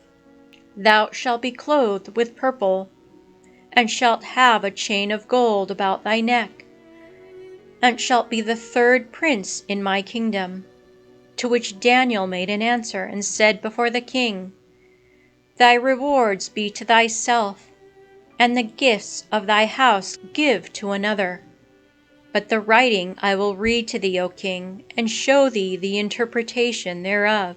thou shalt be clothed with purple, and shalt have a chain of gold about thy neck, and shalt be the third prince in my kingdom. To which Daniel made an answer, and said before the king, Thy rewards be to thyself, and the gifts of thy house give to another. But the writing I will read to thee, O king, and show thee the interpretation thereof.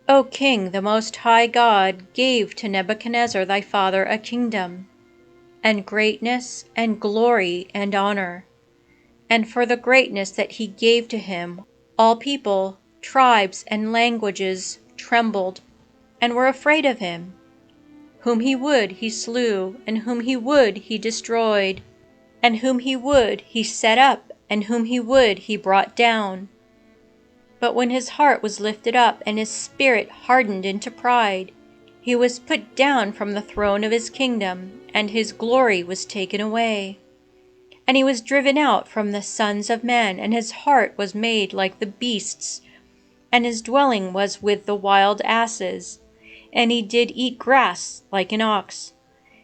O king, the Most High God gave to Nebuchadnezzar thy father a kingdom, and greatness, and glory, and honor. And for the greatness that he gave to him, all people, tribes, and languages trembled, and were afraid of him. Whom he would he slew, and whom he would he destroyed, and whom he would he set up, and whom he would he brought down. But when his heart was lifted up, and his spirit hardened into pride, he was put down from the throne of his kingdom, and his glory was taken away. And he was driven out from the sons of men, and his heart was made like the beasts, and his dwelling was with the wild asses, and he did eat grass like an ox.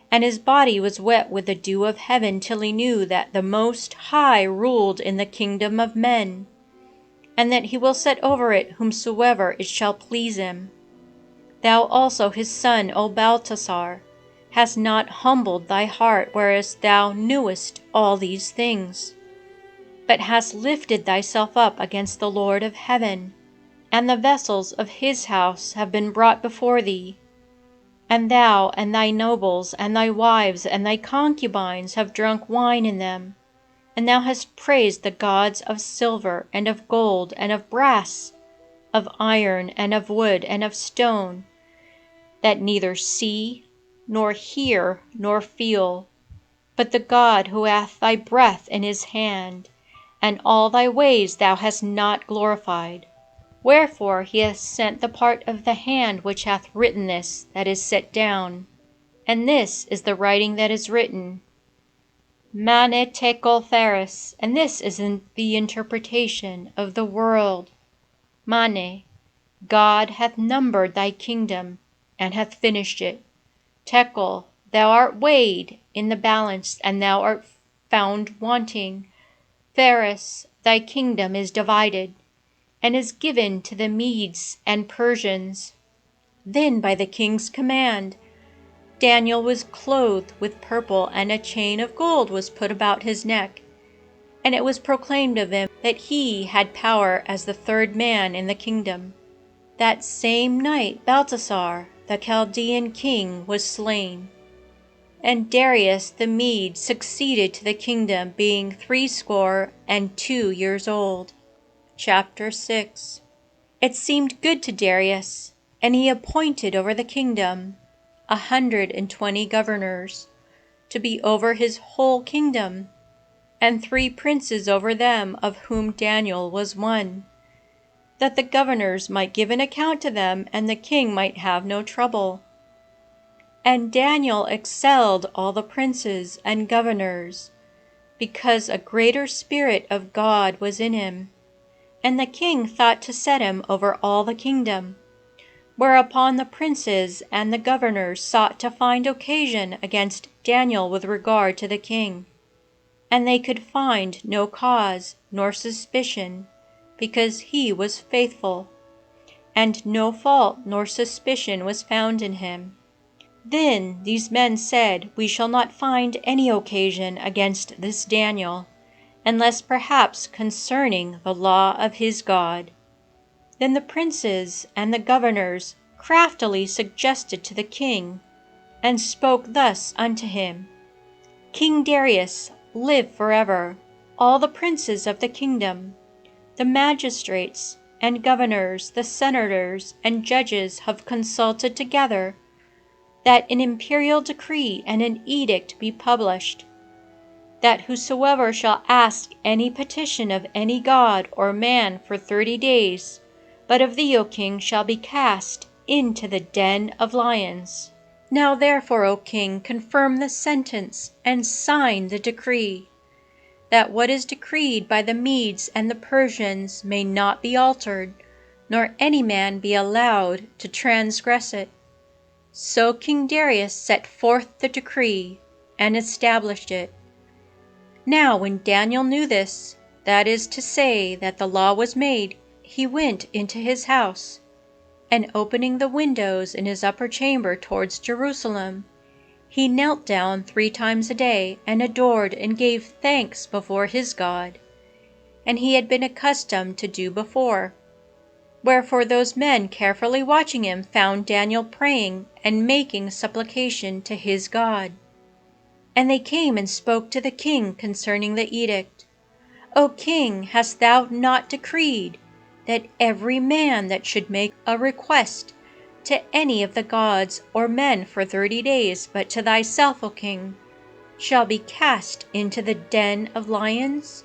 And his body was wet with the dew of heaven, till he knew that the Most High ruled in the kingdom of men, and that he will set over it whomsoever it shall please him. Thou also his son, O Belteshazzar, hast not humbled thy heart, whereas thou knewest all these things, but hast lifted thyself up against the Lord of heaven, and the vessels of his house have been brought before thee. And thou and thy nobles and thy wives and thy concubines have drunk wine in them, and thou hast praised the gods of silver and of gold and of brass, of iron and of wood and of stone, that neither see, nor hear, nor feel, but the God who hath thy breath in his hand, and all thy ways thou hast not glorified. Wherefore he hath sent the part of the hand which hath written this that is set down. And this is the writing that is written, Mane tekel theres, and this is in the interpretation of the world. Mane, God hath numbered thy kingdom, and hath finished it. Tekel, thou art weighed in the balance, and thou art found wanting. Theres, thy kingdom is divided, and is given to the Medes and Persians. Then by the king's command, Daniel was clothed with purple, and a chain of gold was put about his neck. And it was proclaimed of him that he had power as the third man in the kingdom. That same night Belteshazzar, the Chaldean king, was slain. And Darius the Mede succeeded to the kingdom, being 62 years old. Chapter 6. It seemed good to Darius, and he appointed over the kingdom 120 governors, to be over his whole kingdom, and 3 princes over them, of whom Daniel was one, that the governors might give an account to them, and the king might have no trouble. And Daniel excelled all the princes and governors, because a greater spirit of God was in him. And the king thought to set him over all the kingdom. Whereupon the princes and the governors sought to find occasion against Daniel with regard to the king. And they could find no cause nor suspicion, because he was faithful, and no fault nor suspicion was found in him. Then these men said, We shall not find any occasion against this Daniel, unless perhaps concerning the law of his God. Then the princes and the governors craftily suggested to the king, and spoke thus unto him, King Darius, live forever. All the princes of the kingdom, the magistrates and governors, the senators and judges have consulted together, that an imperial decree and an edict be published, that whosoever shall ask any petition of any god or man for 30 days, but of thee, O king, shall be cast into the den of lions. Now therefore, O king, confirm the sentence and sign the decree, that what is decreed by the Medes and the Persians may not be altered, nor any man be allowed to transgress it. So King Darius set forth the decree, and established it. Now when Daniel knew this, that is to say, that the law was made, he went into his house, and opening the windows in his upper chamber towards Jerusalem, he knelt down 3 times a day, and adored and gave thanks before his God, and he had been accustomed to do before. Wherefore those men carefully watching him found Daniel praying and making supplication to his God. And they came and spoke to the king concerning the edict. O king, hast thou not decreed that every man that should make a request to any of the gods or men for 30 days, but to thyself, O king, shall be cast into the den of lions?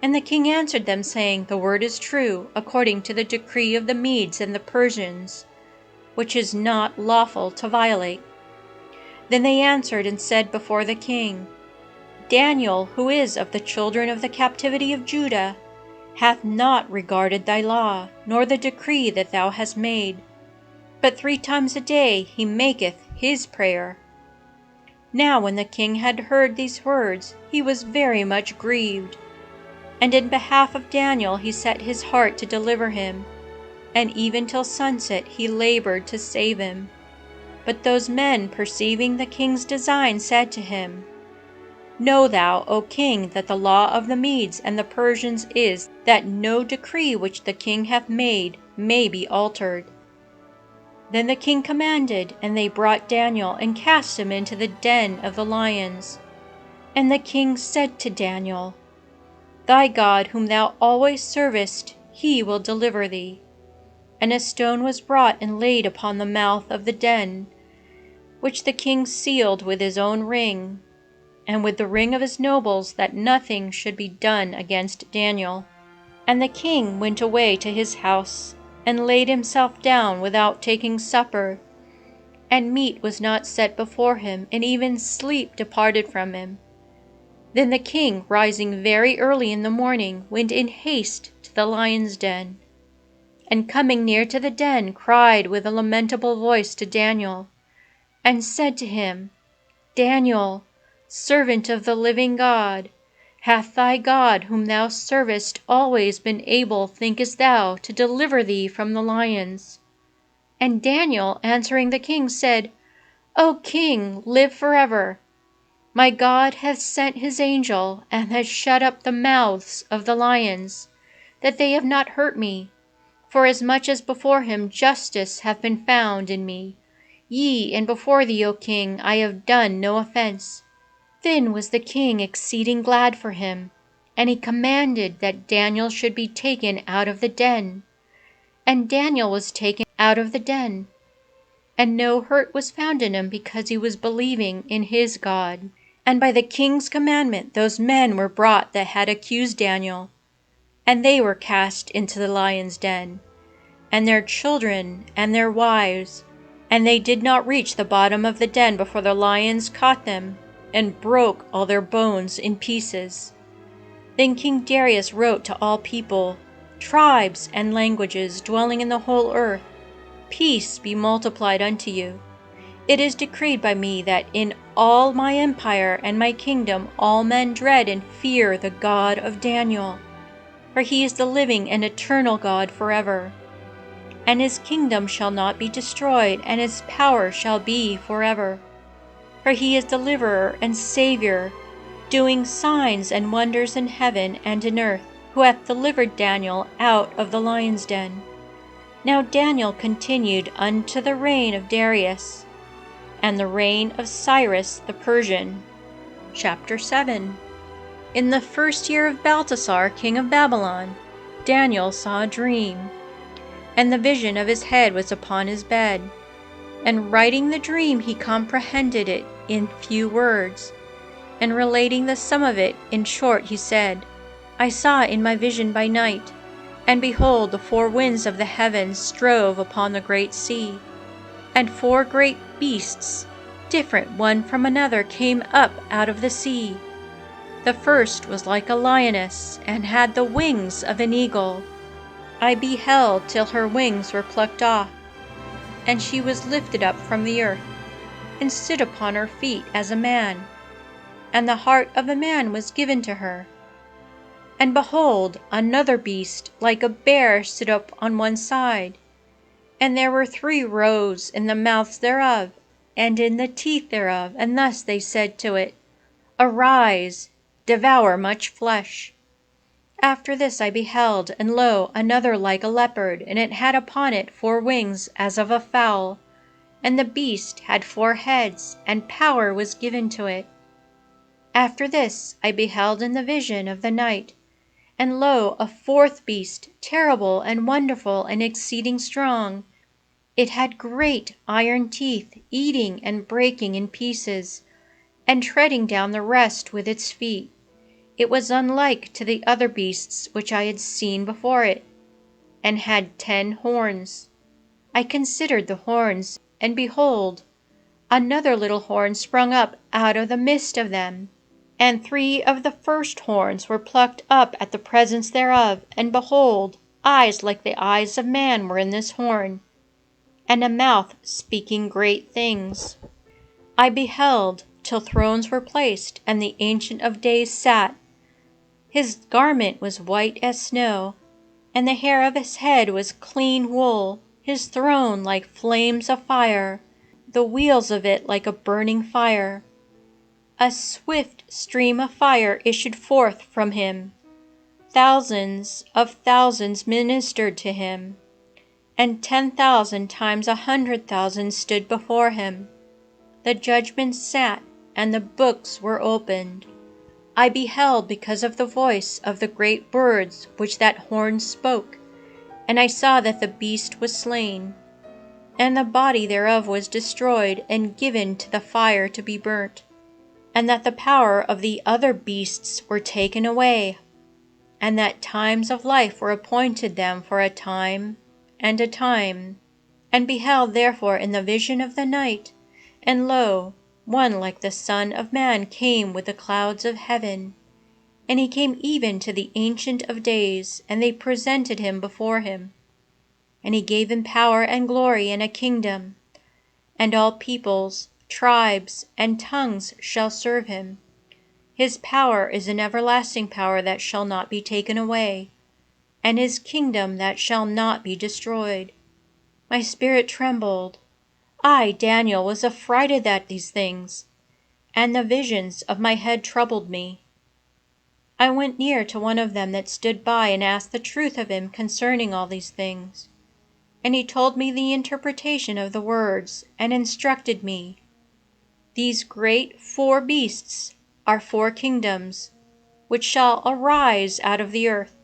And the king answered them, saying, The word is true, according to the decree of the Medes and the Persians, which is not lawful to violate. Then they answered and said before the king, Daniel, who is of the children of the captivity of Judah, hath not regarded thy law, nor the decree that thou hast made, but 3 times a day he maketh his prayer. Now when the king had heard these words, he was very much grieved, and in behalf of Daniel he set his heart to deliver him, and even till sunset he labored to save him. But those men, perceiving the king's design, said to him, Know thou, O king, that the law of the Medes and the Persians is, that no decree which the king hath made may be altered. Then the king commanded, and they brought Daniel, and cast him into the den of the lions. And the king said to Daniel, Thy God, whom thou always servest, he will deliver thee. And a stone was brought and laid upon the mouth of the den, which the king sealed with his own ring, and with the ring of his nobles, that nothing should be done against Daniel. And the king went away to his house, and laid himself down without taking supper, and meat was not set before him, and even sleep departed from him. Then the king, rising very early in the morning, went in haste to the lion's den, and coming near to the den, cried with a lamentable voice to Daniel, and said to him, Daniel, servant of the living God, hath thy God, whom thou servest, always been able, thinkest thou, to deliver thee from the lions? And Daniel, answering the king, said, O king, live forever. My God hath sent his angel, and has shut up the mouths of the lions, that they have not hurt me, forasmuch as before him justice hath been found in me. Yea, and before thee, O king, I have done no offense. Then was the king exceeding glad for him, and he commanded that Daniel should be taken out of the den. And Daniel was taken out of the den, and no hurt was found in him, because he was believing in his God. And by the king's commandment those men were brought that had accused Daniel, and they were cast into the lion's den, and their children and their wives, and they did not reach the bottom of the den before the lions caught them, and broke all their bones in pieces. Then King Darius wrote to all people, tribes, and languages dwelling in the whole earth, Peace be multiplied unto you. It is decreed by me that in all my empire and my kingdom all men dread and fear the God of Daniel, For he is the living and eternal God forever. And his kingdom shall not be destroyed, and his power shall be forever. For he is deliverer and Savior, doing signs and wonders in heaven and in earth, who hath delivered Daniel out of the lion's den. Now Daniel continued unto the reign of Darius, and the reign of Cyrus the Persian. Chapter 7. In the 1st year of Belteshazzar king of Babylon, Daniel saw a dream, and the vision of his head was upon his bed. And writing the dream, he comprehended it in few words, and relating the sum of it in short, he said, I saw in my vision by night, and behold, the 4 winds of the heavens strove upon the great sea, and 4 great beasts, different one from another, came up out of the sea. The first was like a lioness, and had the wings of an eagle. I beheld till her wings were plucked off, and she was lifted up from the earth, and stood upon her feet as a man, and the heart of a man was given to her. And behold, another beast like a bear stood up on one side, and there were 3 rows in the mouths thereof, and in the teeth thereof, and thus they said to it, Arise, devour much flesh. After this I beheld, and lo, another like a leopard, and it had upon it 4 wings as of a fowl, and the beast had 4 heads, and power was given to it. After this I beheld in the vision of the night, and lo, a 4th beast, terrible and wonderful and exceeding strong. It had great iron teeth, eating and breaking in pieces, and treading down the rest with its feet. It was unlike to the other beasts which I had seen before it, and had 10 horns. I considered the horns, and behold, another little horn sprung up out of the midst of them, and 3 of the first horns were plucked up at the presence thereof, and behold, eyes like the eyes of man were in this horn, and a mouth speaking great things. I beheld till thrones were placed, and the Ancient of Days sat. His garment was white as snow, and the hair of his head was clean wool, his throne like flames of fire, the wheels of it like a burning fire. A swift stream of fire issued forth from him. Thousands of thousands ministered to him, and 10,000 times 100,000 stood before him. The judgment sat, and the books were opened. I beheld because of the voice of the great words which that horn spoke, and I saw that the beast was slain, and the body thereof was destroyed and given to the fire to be burnt, and that the power of the other beasts were taken away, and that times of life were appointed them for a time and a time. And beheld therefore in the vision of the night, and lo, one like the Son of Man came with the clouds of heaven, and he came even to the Ancient of Days, and they presented him before him. And he gave him power and glory and a kingdom, and all peoples, tribes, and tongues shall serve him. His power is an everlasting power that shall not be taken away, and his kingdom that shall not be destroyed. My spirit trembled. I, Daniel, was affrighted at these things, and the visions of my head troubled me. I went near to one of them that stood by, and asked the truth of him concerning all these things. And he told me the interpretation of the words, and instructed me. These great 4 beasts are 4 kingdoms, which shall arise out of the earth.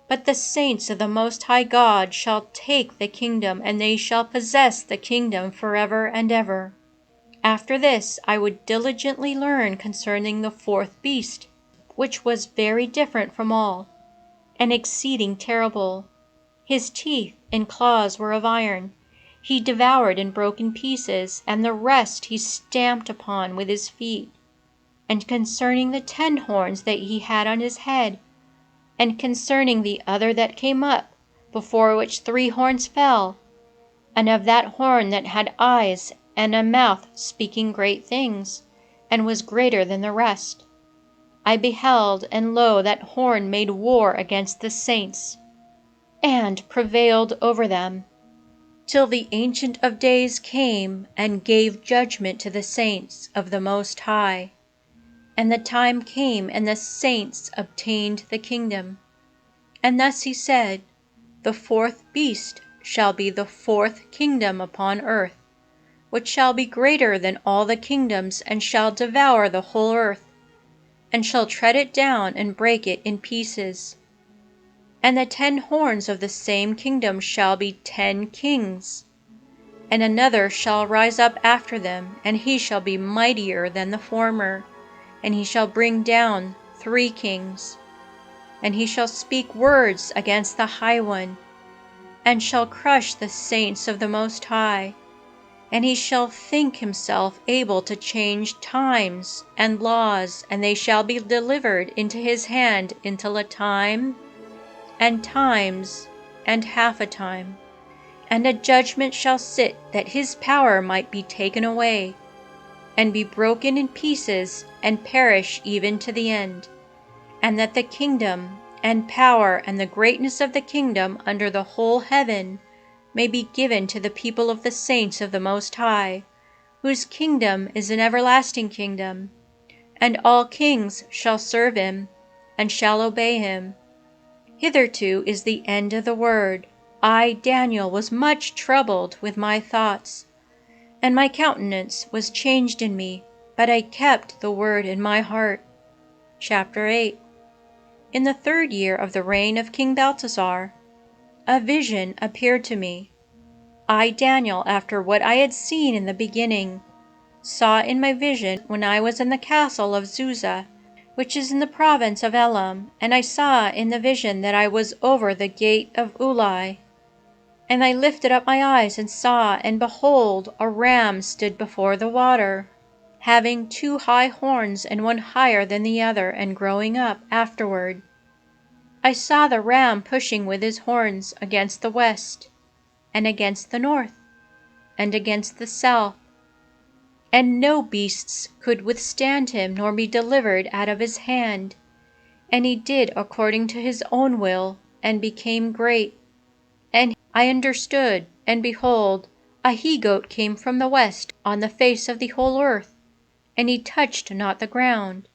But the saints of the Most High God shall take the kingdom, and they shall possess the kingdom forever and ever. After this I would diligently learn concerning the 4th beast, which was very different from all, and exceeding terrible. His teeth and claws were of iron. He devoured and broke in pieces, and the rest he stamped upon with his feet. And concerning the 10 horns that he had on his head, and concerning the other that came up, before which 3 horns fell, and of that horn that had eyes and a mouth speaking great things, and was greater than the rest, I beheld, and lo, that horn made war against the saints, and prevailed over them, till the Ancient of Days came and gave judgment to the saints of the Most High. And the time came, and the saints obtained the kingdom. And thus he said, The fourth beast shall be the fourth kingdom upon earth, which shall be greater than all the kingdoms, and shall devour the whole earth, and shall tread it down and break it in pieces. And the 10 horns of the same kingdom shall be 10 kings. And another shall rise up after them, and he shall be mightier than the former, and he shall bring down 3 kings. And he shall speak words against the High One, and shall crush the saints of the Most High. And he shall think himself able to change times and laws, and they shall be delivered into his hand until a time, and times, and half a time. And a judgment shall sit, that his power might be taken away, and be broken in pieces, and perish even to the end, and that the kingdom, and power, and the greatness of the kingdom under the whole heaven may be given to the people of the saints of the Most High, whose kingdom is an everlasting kingdom, and all kings shall serve him, and shall obey him. Hitherto is the end of the word. I, Daniel, was much troubled with my thoughts, and my countenance was changed in me, but I kept the word in my heart. Chapter 8. In the 3rd year of the reign of King Belteshazzar, a vision appeared to me. I, Daniel, after what I had seen in the beginning, saw in my vision when I was in the castle of Susa, which is in the province of Elam, and I saw in the vision that I was over the gate of Ulai. And I lifted up my eyes and saw, and behold, a ram stood before the water, having 2 high horns, and one higher than the other, and growing up afterward. I saw the ram pushing with his horns against the west, and against the north, and against the south, and no beasts could withstand him, nor be delivered out of his hand. And he did according to his own will, and became great. And I understood, and behold, a he-goat came from the west on the face of the whole earth, and he touched not the ground.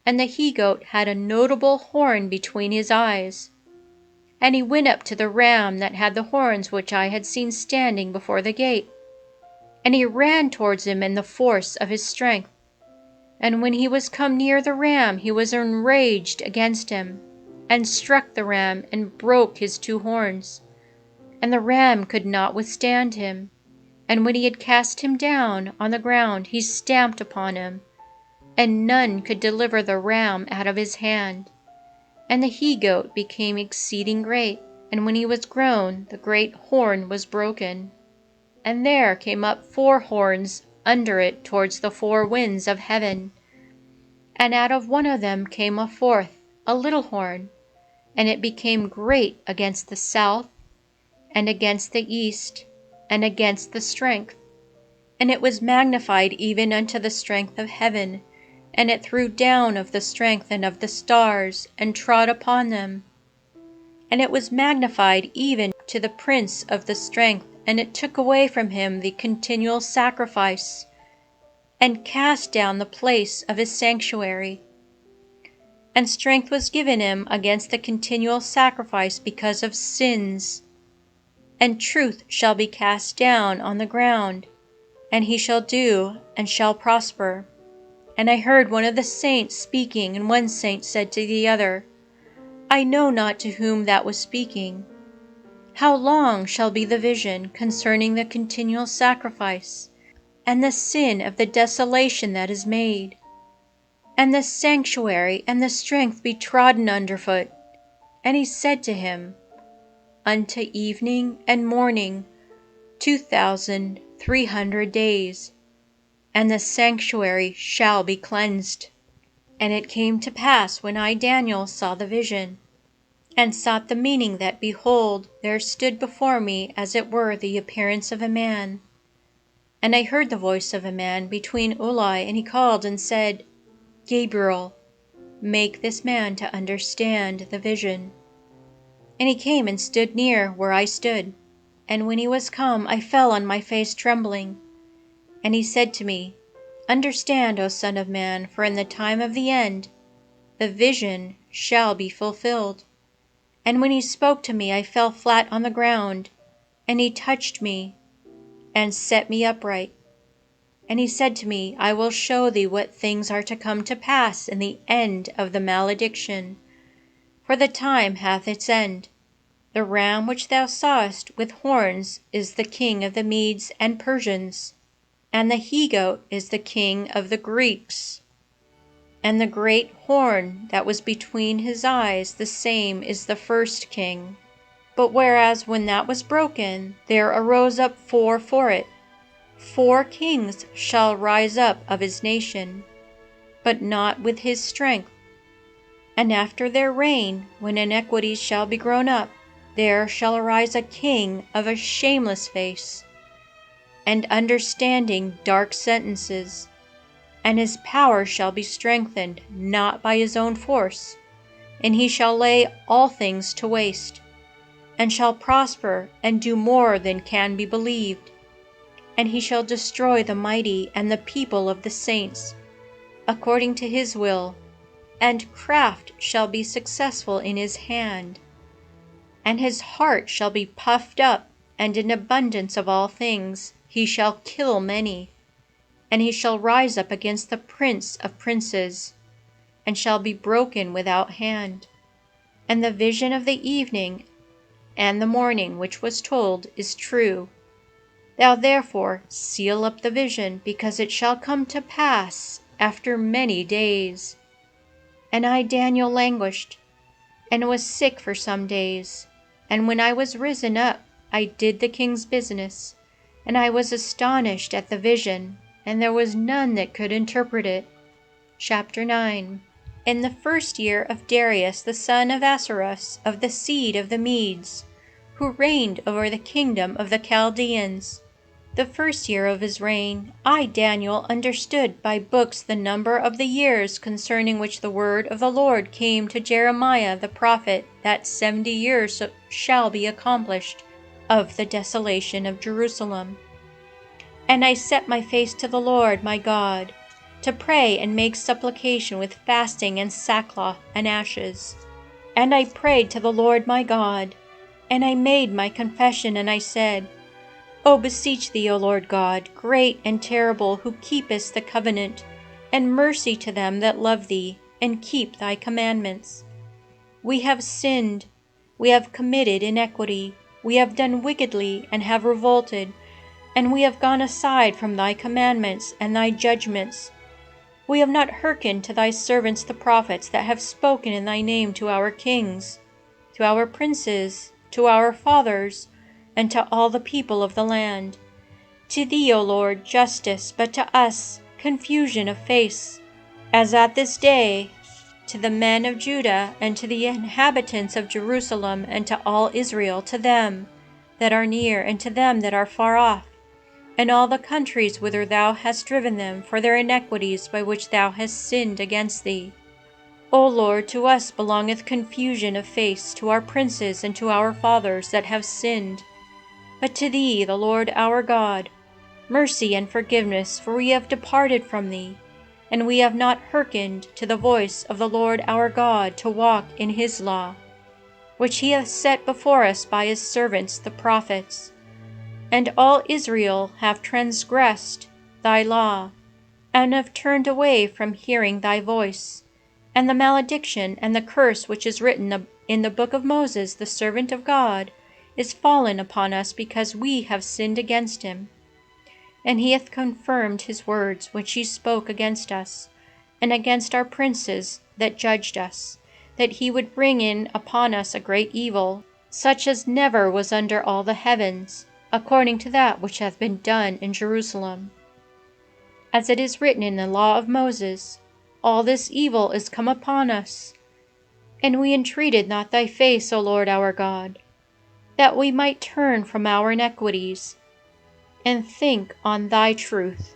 And the he-goat had a notable horn between his eyes. And he went up to the ram that had the horns which I had seen standing before the gate. And he ran towards him in the force of his strength. And when he was come near the ram, he was enraged against him, and struck the ram, and broke his 2 horns. And the ram could not withstand him. And when he had cast him down on the ground, he stamped upon him, and none could deliver the ram out of his hand. And the he-goat became exceeding great, and when he was grown, the great horn was broken. And there came up 4 horns under it towards the 4 winds of heaven. And out of one of them came a 4th, a little horn, and it became great against the south, and against the east, and against the strength. And it was magnified even unto the strength of heaven, and it threw down of the strength and of the stars, and trod upon them. And it was magnified even to the prince of the strength, and it took away from him the continual sacrifice, and cast down the place of his sanctuary. And strength was given him against the continual sacrifice because of sins. And truth shall be cast down on the ground, and he shall do, and shall prosper. And I heard one of the saints speaking, and one saint said to the other, I know not to whom that was speaking, How long shall be the vision concerning the continual sacrifice, and the sin of the desolation that is made, and the sanctuary and the strength be trodden under foot? And he said to him, Unto evening and morning 2,300 days, and the sanctuary shall be cleansed. And it came to pass, when I, Daniel, saw the vision, and sought the meaning, that, behold, there stood before me as it were the appearance of a man. And I heard the voice of a man between Ulai, and he called and said, Gabriel, make this man to understand the vision. And he came and stood near where I stood. And when he was come, I fell on my face trembling. And he said to me, Understand, O Son of Man, for in the time of the end the vision shall be fulfilled. And when he spoke to me, I fell flat on the ground, and he touched me, and set me upright. And he said to me, I will show thee what things are to come to pass in the end of the malediction, for the time hath its end. The ram which thou sawest with horns is the king of the Medes and Persians, and the he-goat is the king of the Greeks. And the great horn that was between his eyes, the same is the first king. But whereas when that was broken, there arose up four for it, 4 kings shall rise up of his nation, but not with his strength. And after their reign, when iniquity shall be grown up, there shall arise a king of a shameless face, and understanding dark sentences, and his power shall be strengthened not by his own force, and he shall lay all things to waste, and shall prosper and do more than can be believed. And he shall destroy the mighty and the people of the saints, according to his will, and craft shall be successful in his hand. And his heart shall be puffed up, and in abundance of all things he shall kill many. And he shall rise up against the prince of princes, and shall be broken without hand. And the vision of the evening and the morning which was told is true. Thou therefore seal up the vision, because it shall come to pass after many days. And I, Daniel, languished, and was sick for some days. And when I was risen up, I did the king's business, and I was astonished at the vision, and there was none that could interpret it. Chapter 9. In the first year of Darius the son of Ahasuerus, of the seed of the Medes, who reigned over the kingdom of the Chaldeans, the first year of his reign, I, Daniel, understood by books the number of the years concerning which the word of the Lord came to Jeremiah the prophet, that 70 years shall be accomplished of the desolation of Jerusalem. And I set my face to the Lord my God, to pray and make supplication with fasting and sackcloth and ashes. And I prayed to the Lord my God, and I made my confession, and I said, O beseech thee, O Lord God, great and terrible, who keepest the covenant, and mercy to them that love thee, and keep thy commandments. We have sinned, we have committed iniquity, we have done wickedly, and have revolted, and we have gone aside from thy commandments and thy judgments. We have not hearkened to thy servants the prophets that have spoken in thy name to our kings, to our princes, to our fathers, and to all the people of the land. To thee, O Lord, justice, but to us confusion of face, as at this day, to the men of Judah, and to the inhabitants of Jerusalem, and to all Israel, to them that are near, and to them that are far off, and all the countries whither thou hast driven them, for their iniquities by which thou hast sinned against thee. O Lord, to us belongeth confusion of face, to our princes and to our fathers that have sinned. But to thee, the Lord our God, mercy and forgiveness, for we have departed from thee, and we have not hearkened to the voice of the Lord our God to walk in his law, which he hath set before us by his servants the prophets. And all Israel have transgressed thy law, and have turned away from hearing thy voice. And the malediction and the curse which is written in the book of Moses, the servant of God, is fallen upon us, because we have sinned against him. And he hath confirmed his words which he spoke against us, and against our princes that judged us, that he would bring in upon us a great evil, such as never was under all the heavens, according to that which hath been done in Jerusalem. As it is written in the law of Moses, all this evil is come upon us. And we entreated not thy face, O Lord our God, that we might turn from our iniquities, and think on thy truth.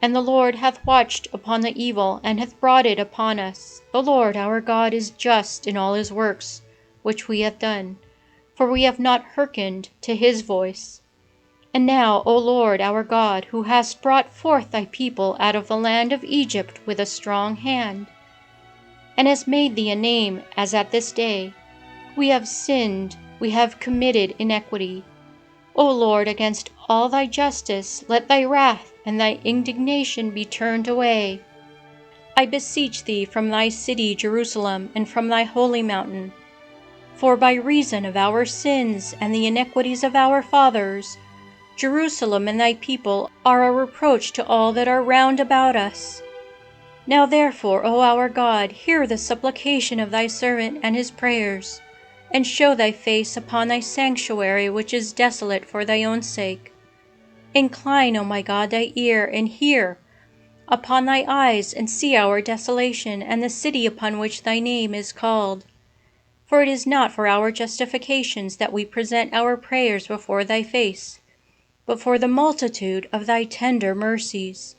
And the Lord hath watched upon the evil, and hath brought it upon us. The Lord our God is just in all his works which we have done, for we have not hearkened to his voice. And now, O Lord our God, who hast brought forth thy people out of the land of Egypt with a strong hand, and hast made thee a name as at this day, we have sinned, we have committed iniquity. O Lord, against all thy justice, let thy wrath and thy indignation be turned away. I beseech thee from thy city Jerusalem and from thy holy mountain. For by reason of our sins and the iniquities of our fathers, Jerusalem and thy people are a reproach to all that are round about us. Now therefore, O our God, hear the supplication of thy servant and his prayers, and show thy face upon thy sanctuary which is desolate for thy own sake. Incline, O my God, thy ear, and hear, upon thy eyes, and see our desolation, and the city upon which thy name is called. For it is not for our justifications that we present our prayers before thy face, but for the multitude of thy tender mercies.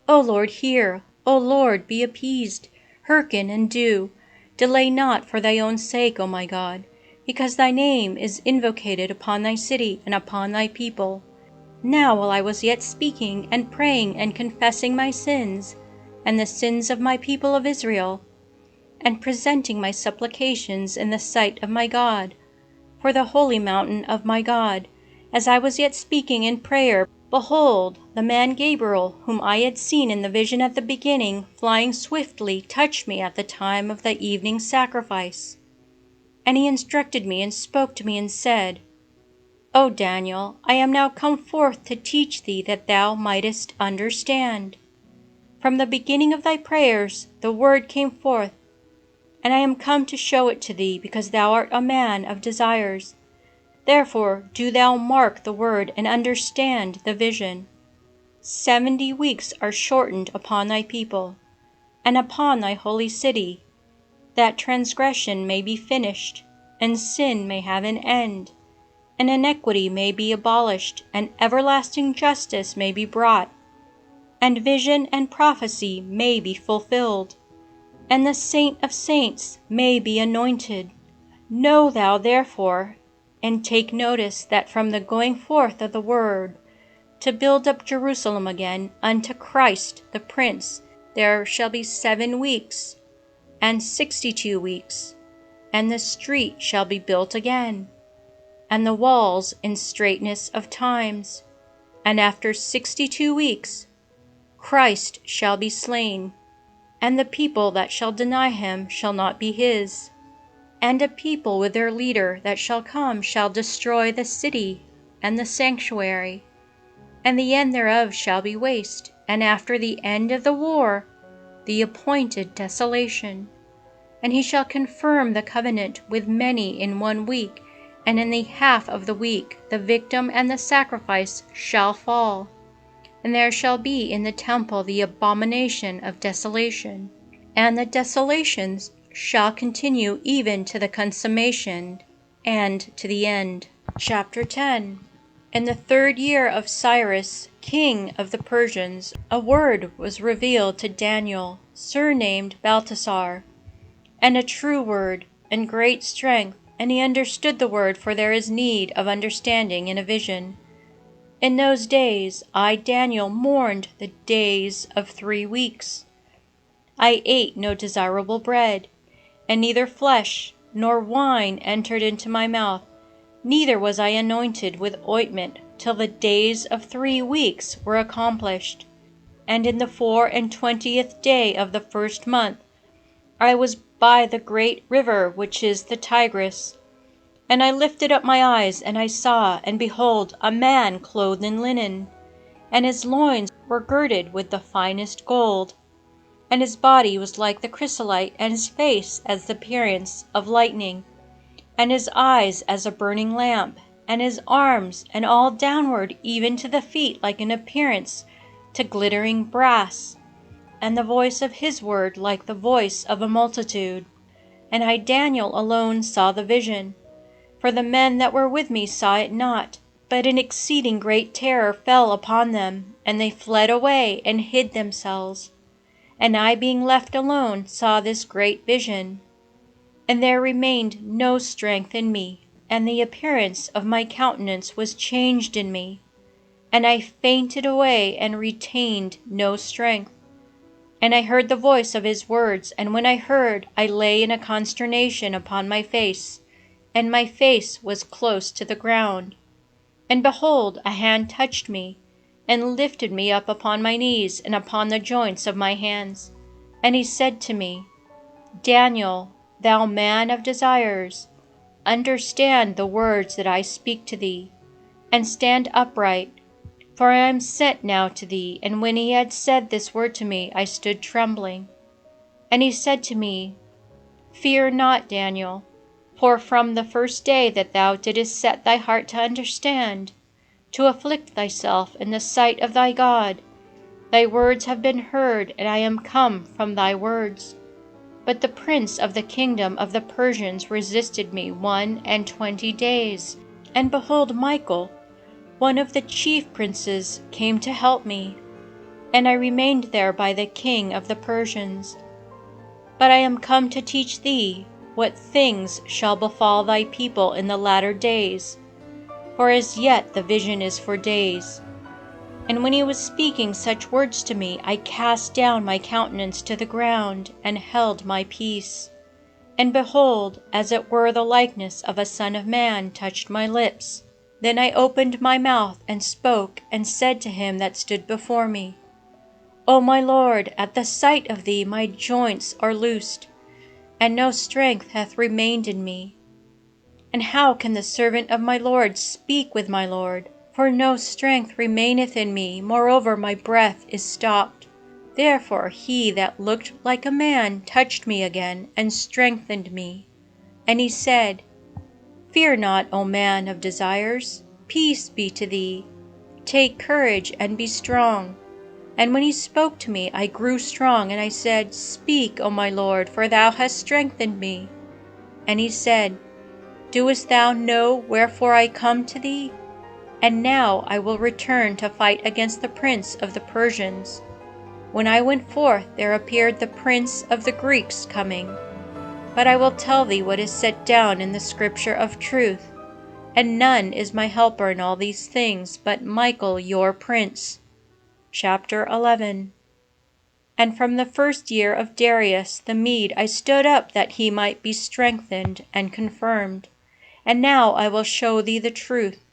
O Lord, hear. O Lord, be appeased. Hearken and do. Delay not for thy own sake, O my God, because thy name is invocated upon thy city and upon thy people. Now while I was yet speaking and praying and confessing my sins, and the sins of my people of Israel, and presenting my supplications in the sight of my God, for the holy mountain of my God, as I was yet speaking in prayer, behold, the man Gabriel, whom I had seen in the vision at the beginning, flying swiftly, touched me at the time of the evening sacrifice. And he instructed me and spoke to me and said, O Daniel, I am now come forth to teach thee that thou mightest understand. From the beginning of thy prayers the word came forth, and I am come to show it to thee, because thou art a man of desires. Therefore do thou mark the word and understand the vision. 70 weeks are shortened upon thy people, and upon thy holy city, that transgression may be finished, and sin may have an end, and iniquity may be abolished, and everlasting justice may be brought, and vision and prophecy may be fulfilled, and the saint of saints may be anointed. Know thou therefore, and take notice, that from the going forth of the word to build up Jerusalem again unto Christ the Prince, there shall be 7 weeks, and 62 weeks, and the street shall be built again, and the walls in straightness of times. And after 62 weeks, Christ shall be slain, and the people that shall deny him shall not be his. And a people with their leader that shall come shall destroy the city and the sanctuary, and the end thereof shall be waste, and after the end of the war, the appointed desolation. And he shall confirm the covenant with many in 1 week, and in the half of the week the victim and the sacrifice shall fall, and there shall be in the temple the abomination of desolation, and the desolations shall continue even to the consummation and to the end. Chapter 10. In the 3rd year of Cyrus, king of the Persians, a word was revealed to Daniel, surnamed Belteshazzar, and a true word, and great strength, and he understood the word, for there is need of understanding in a vision. In those days I, Daniel, mourned the days of 3 weeks. I ate no desirable bread, and neither flesh nor wine entered into my mouth, neither was I anointed with ointment till the days of 3 weeks were accomplished. And in the 24th day of the 1st month I was by the great river which is the Tigris. And I lifted up my eyes, and I saw, and behold, a man clothed in linen, and his loins were girded with the finest gold, and his body was like the chrysolite, and his face as the appearance of lightning, and his eyes as a burning lamp, and his arms and all downward even to the feet like an appearance to glittering brass, and the voice of his word like the voice of a multitude. And I, Daniel, alone saw the vision, for the men that were with me saw it not, But an exceeding great terror fell upon them, and they fled away and hid themselves. And I, being left alone, saw this great vision. And there remained no strength in me, and the appearance of my countenance was changed in me. And I fainted away and retained no strength. And I heard the voice of his words, and when I heard, I lay in a consternation upon my face, and my face was close to the ground. And behold, a hand touched me, and lifted me up upon my knees and upon the joints of my hands. And he said to me, Daniel, thou man of desires, understand the words that I speak to thee, and stand upright, for I am sent now to thee. And when he had said this word to me, I stood trembling. And he said to me, Fear not, Daniel, for from the first day that thou didst set thy heart to understand, to afflict thyself in the sight of thy God, thy words have been heard, and I am come from thy words. But the prince of the kingdom of the Persians resisted me 21 days. And behold, Michael, one of the chief princes, came to help me, and I remained there by the king of the Persians. But I am come to teach thee what things shall befall thy people in the latter days, for as yet the vision is for days. And when he was speaking such words to me, I cast down my countenance to the ground, and held my peace. And behold, as it were the likeness of a son of man touched my lips. Then I opened my mouth and spoke, and said to him that stood before me, O my Lord, at the sight of thee my joints are loosed, and no strength hath remained in me. And how can the servant of my Lord speak with my Lord? For no strength remaineth in me, moreover my breath is stopped. Therefore he that looked like a man touched me again, and strengthened me. And he said, Fear not, O man of desires, peace be to thee. Take courage and be strong. And when he spoke to me, I grew strong, and I said, Speak, O my Lord, for thou hast strengthened me. And he said, Doest thou know wherefore I come to thee? And now I will return to fight against the prince of the Persians. When I went forth, there appeared the prince of the Greeks coming. But I will tell thee what is set down in the scripture of truth, and none is my helper in all these things but Michael your prince. Chapter 11. And from the first year of Darius the Mede I stood up that he might be strengthened and confirmed. And now I will show thee the truth.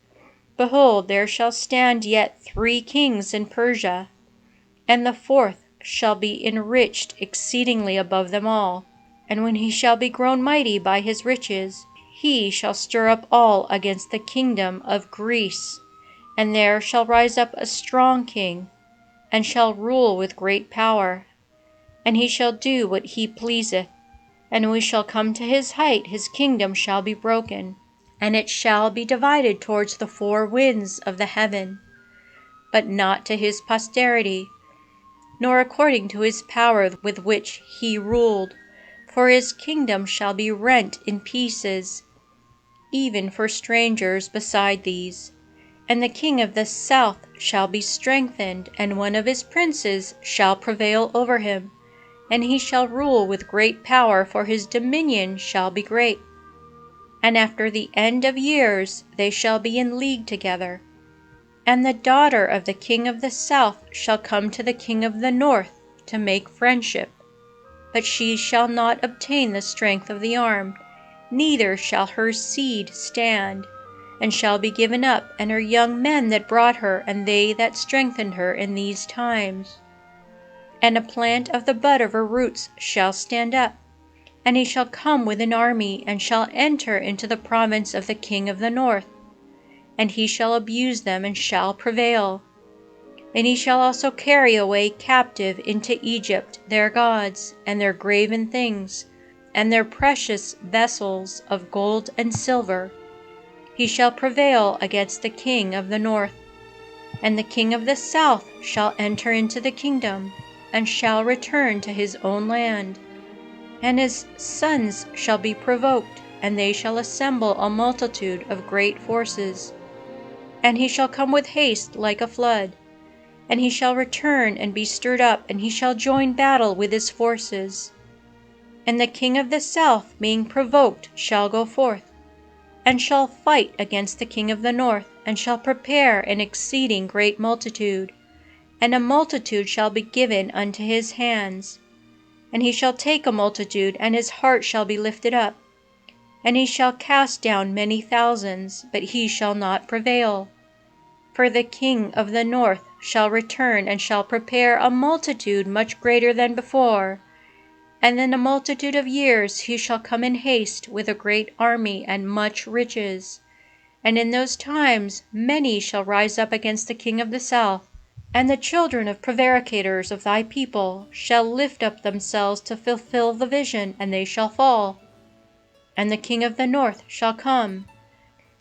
Behold, there shall stand yet 3 kings in Persia, and the 4th shall be enriched exceedingly above them all. And when he shall be grown mighty by his riches, he shall stir up all against the kingdom of Greece. And there shall rise up a strong king, and shall rule with great power. And he shall do what he pleaseth. And when we shall come to his height, his kingdom shall be broken, and it shall be divided towards the 4 winds of the heaven, but not to his posterity, nor according to his power with which he ruled. For his kingdom shall be rent in pieces, even for strangers beside these. And the king of the south shall be strengthened, and one of his princes shall prevail over him, and he shall rule with great power, for his dominion shall be great. And after the end of years they shall be in league together. And the daughter of the king of the south shall come to the king of the north to make friendship. But she shall not obtain the strength of the arm, neither shall her seed stand, and shall be given up, and her young men that brought her, and they that strengthened her in these times. And a plant of the bud of her roots shall stand up, and he shall come with an army, and shall enter into the province of the king of the north. And he shall abuse them, and shall prevail. And he shall also carry away captive into Egypt their gods, and their graven things, and their precious vessels of gold and silver. He shall prevail against the king of the north. And the king of the south shall enter into the kingdom, and shall return to his own land. And his sons shall be provoked, and they shall assemble a multitude of great forces. and he shall come with haste like a flood. And he shall return and be stirred up, and he shall join battle with his forces. And the king of the south, being provoked, shall go forth, and shall fight against the king of the north, and shall prepare an exceeding great multitude, and a multitude shall be given unto his hands. And he shall take a multitude, and his heart shall be lifted up, and he shall cast down many thousands, but he shall not prevail. For the king of the north shall return, and shall prepare a multitude much greater than before, and in a multitude of years he shall come in haste with a great army and much riches. And in those times many shall rise up against the king of the south, and the children of prevaricators of thy people shall lift up themselves to fulfill the vision, and they shall fall. And the king of the north shall come,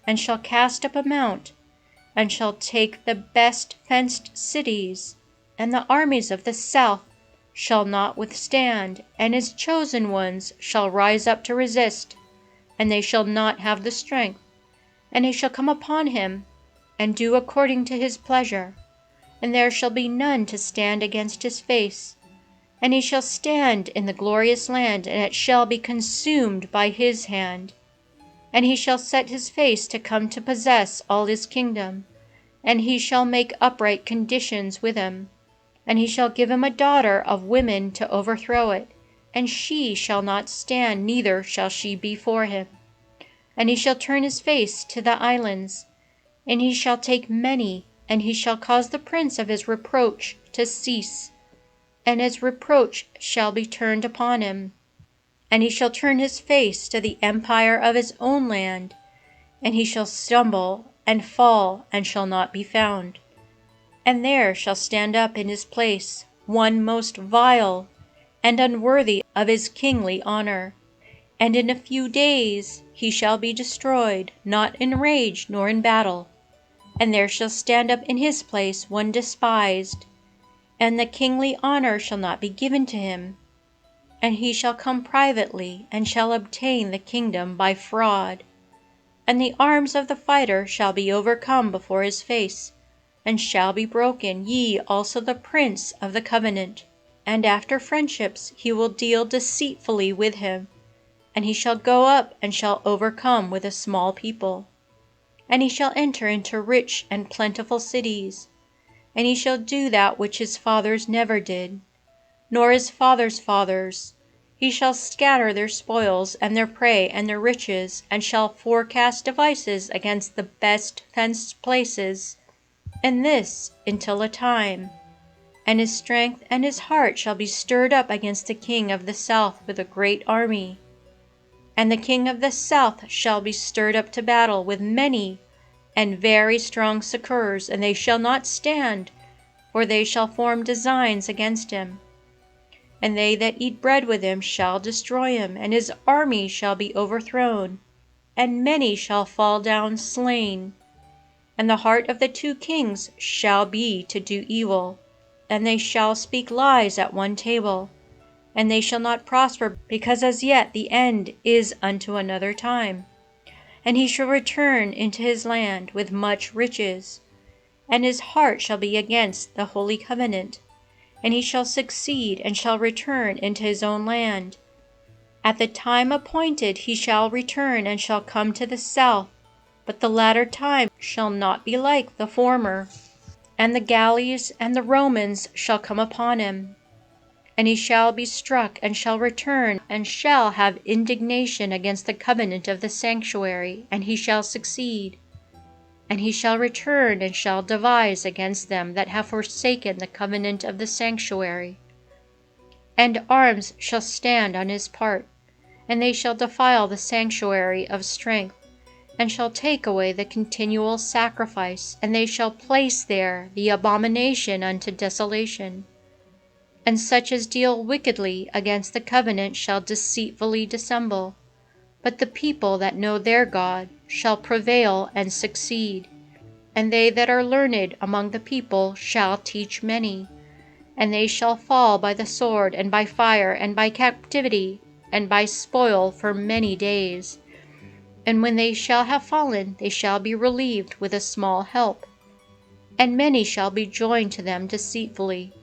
and shall cast up a mount, and shall take the best fenced cities, and the armies of the south shall not withstand, and his chosen ones shall rise up to resist, and they shall not have the strength. And he shall come upon him, and do according to his pleasure, and there shall be none to stand against his face. And he shall stand in the glorious land, and it shall be consumed by his hand. And he shall set his face to come to possess all his kingdom, and he shall make upright conditions with him. And he shall give him a daughter of women to overthrow it, and she shall not stand, neither shall she be for him. And he shall turn his face to the islands, and he shall take many, and he shall cause the prince of his reproach to cease, and his reproach shall be turned upon him. And he shall turn his face to the empire of his own land, and he shall stumble and fall, and shall not be found. And there shall stand up in his place one most vile and unworthy of his kingly honor. And in a few days he shall be destroyed, not in rage nor in battle. And there shall stand up in his place one despised, and the kingly honor shall not be given to him. And he shall come privately, and shall obtain the kingdom by fraud. And the arms of the fighter shall be overcome before his face, and shall be broken, yea, also the prince of the covenant. And after friendships he will deal deceitfully with him, and he shall go up and shall overcome with a small people. And he shall enter into rich and plentiful cities, and he shall do that which his fathers never did, nor his fathers' fathers. He shall scatter their spoils and their prey and their riches, and shall forecast devices against the best fenced places, and this until a time. And his strength and his heart shall be stirred up against the king of the south with a great army. And the king of the south shall be stirred up to battle with many and very strong succors, and they shall not stand, for they shall form designs against him. And they that eat bread with him shall destroy him, and his army shall be overthrown, and many shall fall down slain. And the heart of the two kings shall be to do evil, and they shall speak lies at one table, and they shall not prosper, because as yet the end is unto another time. And he shall return into his land with much riches, and his heart shall be against the holy covenant, and he shall succeed, and shall return into his own land. At the time appointed he shall return, and shall come to the south, but the latter time shall not be like the former. And the galleys and the Romans shall come upon him, and he shall be struck, and shall return, and shall have indignation against the covenant of the sanctuary, and he shall succeed. And he shall return, and shall devise against them that have forsaken the covenant of the sanctuary. And arms shall stand on his part, and they shall defile the sanctuary of strength, and shall take away the continual sacrifice, and they shall place there the abomination unto desolation. And such as deal wickedly against the covenant shall deceitfully dissemble. But the people that know their God shall prevail and succeed. And they that are learned among the people shall teach many. And they shall fall by the sword, and by fire, and by captivity, and by spoil for many days. And when they shall have fallen, they shall be relieved with a small help. And many shall be joined to them deceitfully.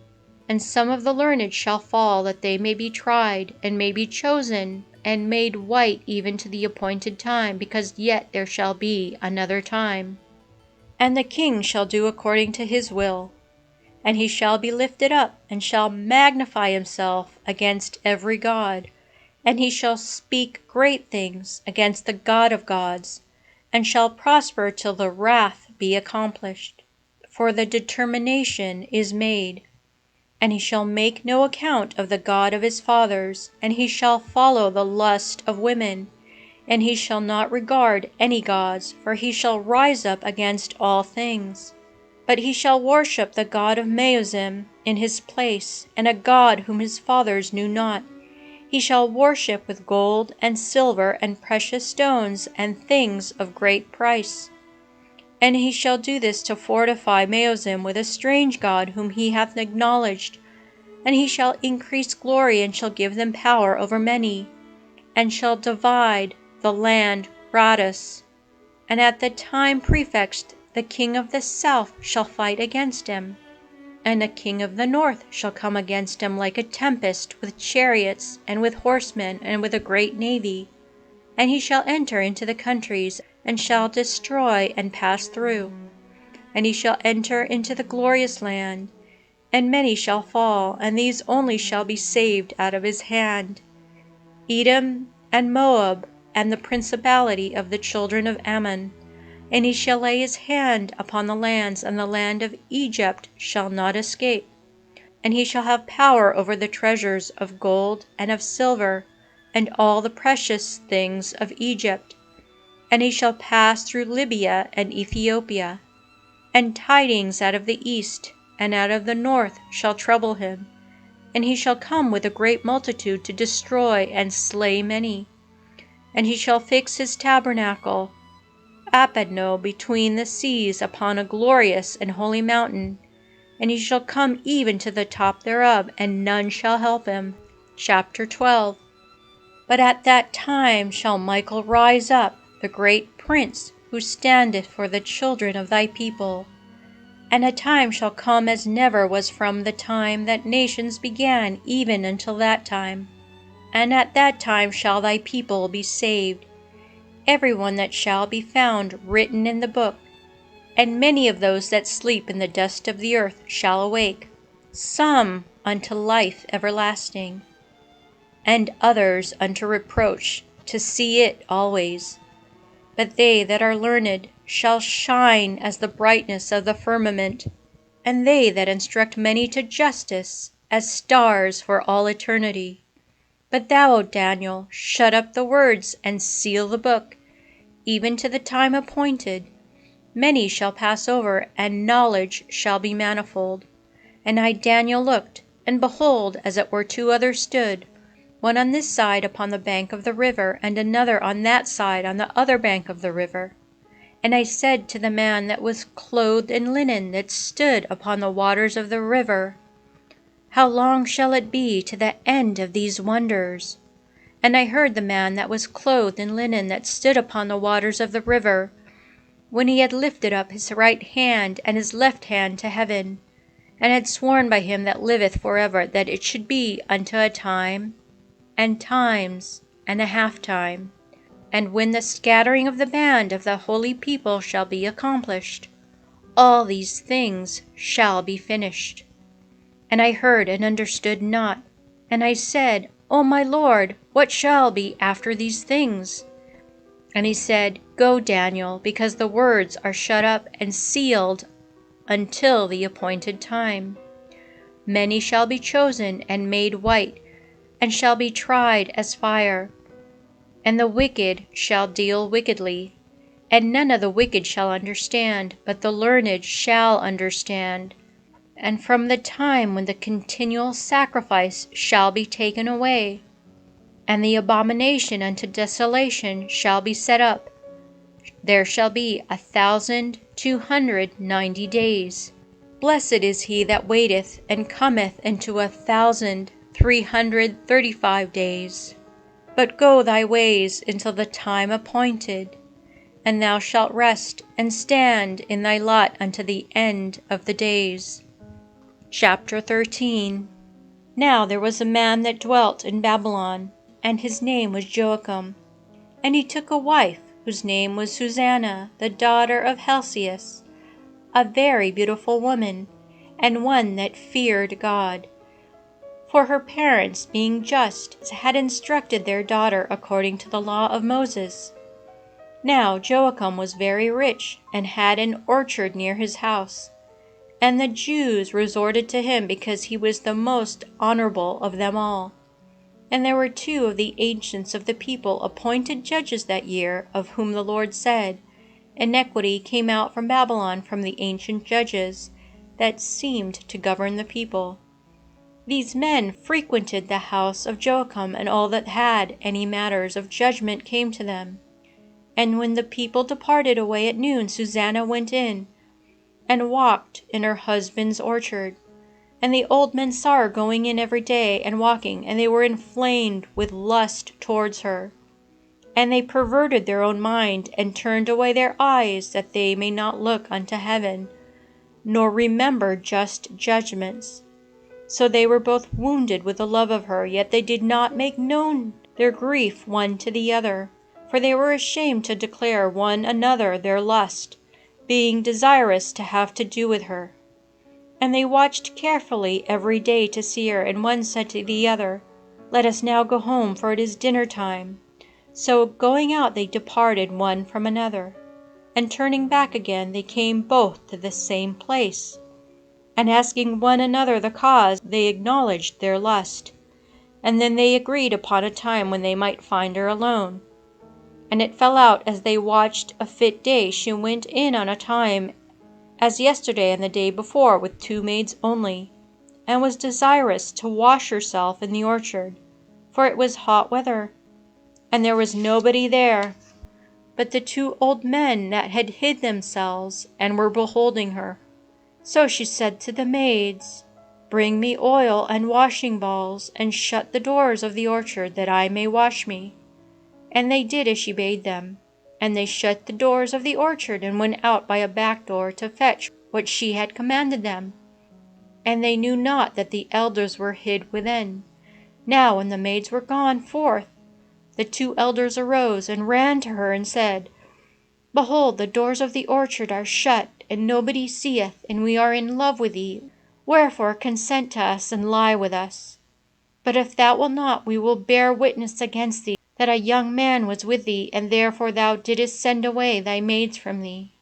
And some of the learned shall fall, that they may be tried, and may be chosen, and made white even to the appointed time, because yet there shall be another time. And the king shall do according to his will. And he shall be lifted up, and shall magnify himself against every god. And he shall speak great things against the God of gods, and shall prosper till the wrath be accomplished. For the determination is made. And he shall make no account of the God of his fathers, and he shall follow the lust of women. And he shall not regard any gods, for he shall rise up against all things. But he shall worship the God of Meozim in his place, and a God whom his fathers knew not. He shall worship with gold and silver and precious stones and things of great price. And he shall do this to fortify Meozim with a strange god whom he hath acknowledged. And he shall increase glory, and shall give them power over many, and shall divide the land gratis. And at the time prefixed, the king of the south shall fight against him, and the king of the north shall come against him like a tempest, with chariots, and with horsemen, and with a great navy. And he shall enter into the countries, and shall destroy and pass through. And he shall enter into the glorious land, and many shall fall, and these only shall be saved out of his hand: Edom, and Moab, and the principality of the children of Ammon. And he shall lay his hand upon the lands, and the land of Egypt shall not escape. And he shall have power over the treasures of gold and of silver, and all the precious things of Egypt. And he shall pass through Libya and Ethiopia. And tidings out of the east and out of the north shall trouble him. And he shall come with a great multitude to destroy and slay many. And he shall fix his tabernacle Apadno between the seas upon a glorious and holy mountain. And he shall come even to the top thereof, and none shall help him. Chapter 12. But at that time shall Michael rise up, the great prince, who standeth for the children of thy people. And a time shall come as never was from the time that nations began even until that time. And at that time shall thy people be saved, every one that shall be found written in the book. And many of those that sleep in the dust of the earth shall awake, some unto life everlasting, and others unto reproach, to see it always. But they that are learned shall shine as the brightness of the firmament, and they that instruct many to justice as stars for all eternity. But thou, O Daniel, shut up the words and seal the book, even to the time appointed. Many shall pass over, and knowledge shall be manifold. And I, Daniel, looked, and behold, as it were two others stood, one on this side upon the bank of the river, and another on that side on the other bank of the river. And I said to the man that was clothed in linen, that stood upon the waters of the river, How long shall it be to the end of these wonders? And I heard the man that was clothed in linen, that stood upon the waters of the river, when he had lifted up his right hand and his left hand to heaven, and had sworn by him that liveth forever, that it should be unto a time, and times, and a half time, and when the scattering of the band of the holy people shall be accomplished, all these things shall be finished. And I heard and understood not. And I said, O my Lord, what shall be after these things? And he said, Go, Daniel, because the words are shut up and sealed until the appointed time. Many shall be chosen and made white, and shall be tried as fire. And the wicked shall deal wickedly, and none of the wicked shall understand, but the learned shall understand. And from the time when the continual sacrifice shall be taken away, and the abomination unto desolation shall be set up, there shall be 1,290 days. Blessed is he that waiteth, and cometh into 1,335 days. But go thy ways until the time appointed, and thou shalt rest and stand in thy lot unto the end of the days. Chapter 13. Now there was a man that dwelt in Babylon, and his name was Joachim. And he took a wife, whose name was Susanna, the daughter of Helcias, a very beautiful woman, and one that feared God. For her parents, being just, had instructed their daughter according to the law of Moses. Now Joachim was very rich, and had an orchard near his house. And the Jews resorted to him because he was the most honorable of them all. And there were 2 of the ancients of the people appointed judges that year, of whom the Lord said, Iniquity came out from Babylon from the ancient judges, that seemed to govern the people. These men frequented the house of Joachim, and all that had any matters of judgment came to them. And when the people departed away at noon, Susanna went in, and walked in her husband's orchard. And the old men saw her going in every day, and walking, and they were inflamed with lust towards her. And they perverted their own mind, and turned away their eyes, that they may not look unto heaven, nor remember just judgments. So they were both wounded with the love of her, yet they did not make known their grief one to the other, for they were ashamed to declare one another their lust, being desirous to have to do with her. And they watched carefully every day to see her, and one said to the other, Let us now go home, for it is dinner time. So going out they departed one from another, and turning back again they came both to the same place. And asking one another the cause, they acknowledged their lust. And then they agreed upon a time when they might find her alone. And it fell out, as they watched a fit day, she went in on a time as yesterday and the day before, with 2 maids only, and was desirous to wash herself in the orchard, for it was hot weather, and there was nobody there but the 2 old men that had hid themselves, and were beholding her. So she said to the maids, Bring me oil and washing balls, and shut the doors of the orchard, that I may wash me. And they did as she bade them. And they shut the doors of the orchard, and went out by a back door to fetch what she had commanded them. And they knew not that the elders were hid within. Now when the maids were gone forth, the 2 elders arose, and ran to her, and said, Behold, the doors of the orchard are shut, and nobody seeth, and we are in love with thee. Wherefore consent to us, and lie with us. But if thou wilt not, we will bear witness against thee, that a young man was with thee, and therefore thou didst send away thy maids from thee.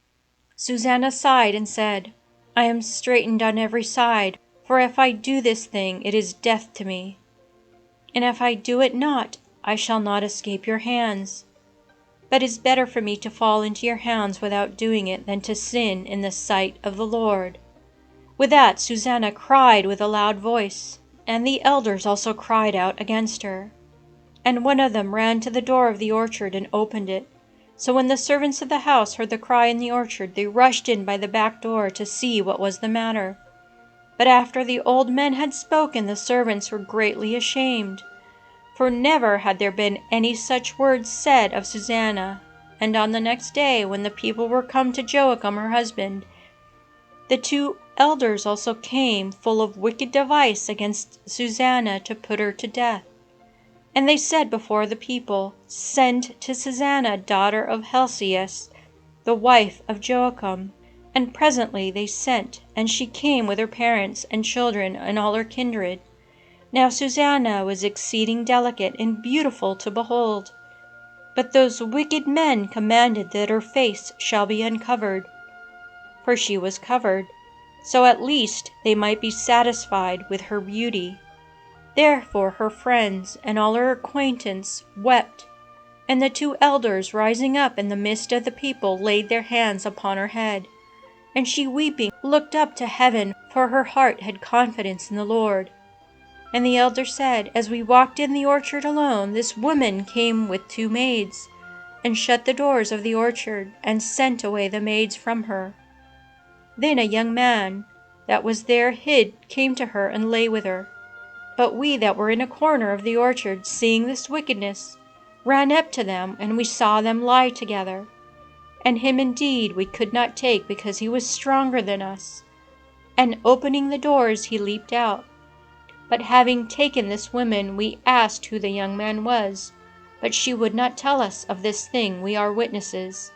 Susanna sighed, and said, I am straitened on every side, for if I do this thing, it is death to me. And if I do it not, I shall not escape your hands. But it is better for me to fall into your hands without doing it, than to sin in the sight of the Lord. With that Susanna cried with a loud voice, and the elders also cried out against her. And one of them ran to the door of the orchard, and opened it. So when the servants of the house heard the cry in the orchard, they rushed in by the back door to see what was the matter. But after the old men had spoken, the servants were greatly ashamed, for never had there been any such words said of Susanna. And on the next day, when the people were come to Joachim her husband, the 2 elders also came, full of wicked device against Susanna, to put her to death. And they said before the people, Send to Susanna, daughter of Helcias, the wife of Joachim. And presently they sent, and she came with her parents and children and all her kindred. Now Susanna was exceeding delicate and beautiful to behold. But those wicked men commanded that her face shall be uncovered, for she was covered, so at least they might be satisfied with her beauty. Therefore her friends and all her acquaintance wept, and the 2 elders, rising up in the midst of the people, laid their hands upon her head. And she, weeping, looked up to heaven, for her heart had confidence in the Lord. And the elder said, As we walked in the orchard alone, this woman came with 2 maids, and shut the doors of the orchard, and sent away the maids from her. Then a young man that was there hid came to her, and lay with her. But we that were in a corner of the orchard, seeing this wickedness, ran up to them, and we saw them lie together. And him indeed we could not take, because he was stronger than us. And opening the doors, he leaped out. But having taken this woman, we asked who the young man was, but she would not tell us. Of this thing we are witnesses.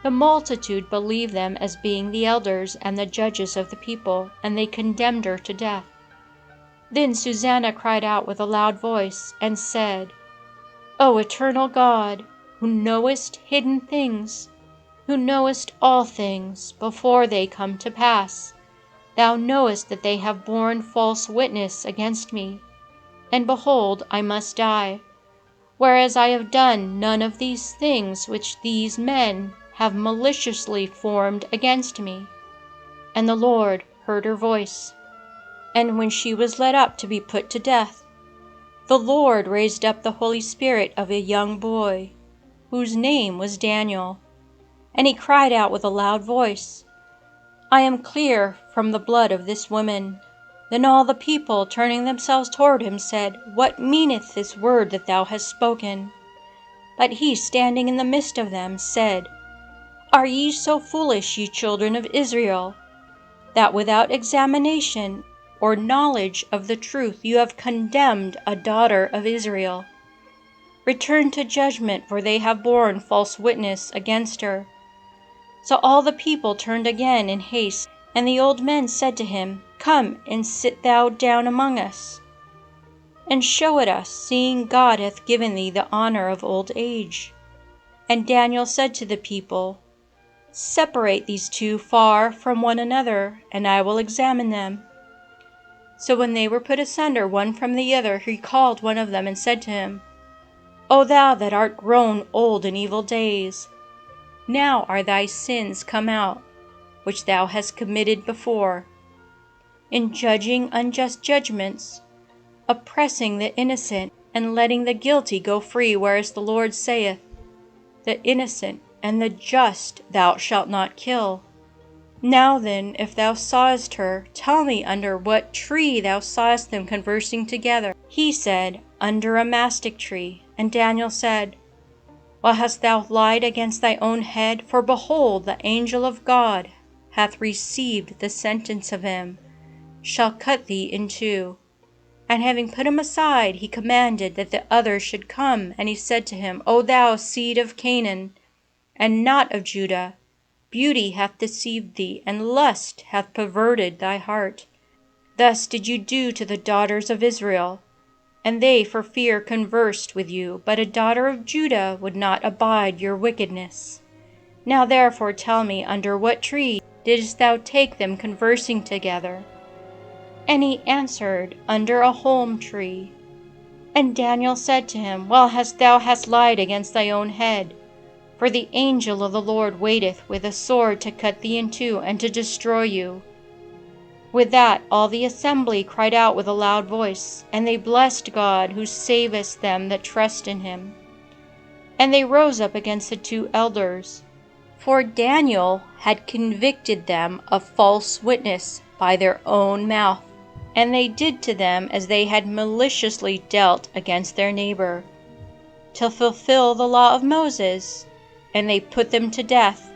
The multitude believed them as being the elders and the judges of the people, and they condemned her to death. Then Susanna cried out with a loud voice, and said, O eternal God, who knowest hidden things, who knowest all things before they come to pass, thou knowest that they have borne false witness against me, and behold, I must die, whereas I have done none of these things which these men have maliciously formed against me. And the Lord heard her voice. And when she was led up to be put to death, the Lord raised up the Holy Spirit of a young boy, whose name was Daniel. And he cried out with a loud voice, I am clear from the blood of this woman. Then all the people, turning themselves toward him, said, What meaneth this word that thou hast spoken? But he, standing in the midst of them, said, Are ye so foolish, ye children of Israel, that without examination or knowledge of the truth you have condemned a daughter of Israel? Return to judgment, for they have borne false witness against her. So all the people turned again in haste, and the old men said to him, Come and sit thou down among us, and show it us, seeing God hath given thee the honor of old age. And Daniel said to the people, Separate these two far from one another, and I will examine them. So when they were put asunder one from the other, he called one of them and said to him, O thou that art grown old in evil days, now are thy sins come out, which thou hast committed before, in judging unjust judgments, oppressing the innocent, and letting the guilty go free, whereas the Lord saith, The innocent and the just thou shalt not kill. Now then, if thou sawest her, tell me under what tree thou sawest them conversing together. He said, Under a mastic tree. And Daniel said, Well, hast thou lied against thy own head? For behold, the angel of God hath received the sentence of him, shall cut thee in two. And having put him aside, he commanded that the other should come. And he said to him, O thou seed of Canaan, and not of Judah, beauty hath deceived thee, and lust hath perverted thy heart. Thus did you do to the daughters of Israel, and they for fear conversed with you, but a daughter of Judah would not abide your wickedness. Now therefore tell me, under what tree didst thou take them conversing together? And he answered, Under a holm tree. And Daniel said to him, Well, thou hast lied against thy own head, for the angel of the Lord waiteth with a sword to cut thee in two, and to destroy you. With that all the assembly cried out with a loud voice, and they blessed God, who saveth them that trust in him. And they rose up against the two elders, for Daniel had convicted them of false witness by their own mouth. And they did to them as they had maliciously dealt against their neighbor, to fulfill the law of Moses. And they put them to death,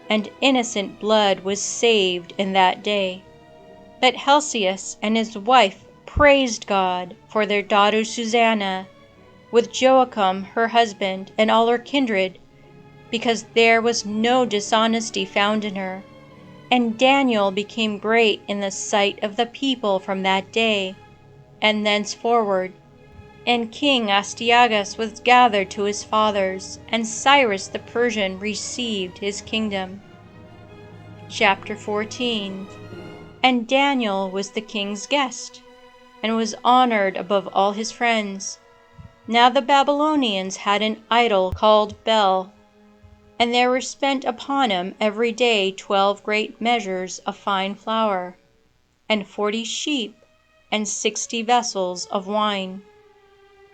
and innocent blood was saved in that day. But Helcias and his wife praised God for their daughter Susanna, with Joachim her husband, and all her kindred, because there was no dishonesty found in her. And Daniel became great in the sight of the people from that day and thenceforward. And King Astyages was gathered to his fathers, and Cyrus the Persian received his kingdom. Chapter 14. And Daniel was the king's guest, and was honored above all his friends. Now the Babylonians had an idol called Bel, and there were spent upon him every day 12 great measures of fine flour, and 40 sheep, and 60 vessels of wine.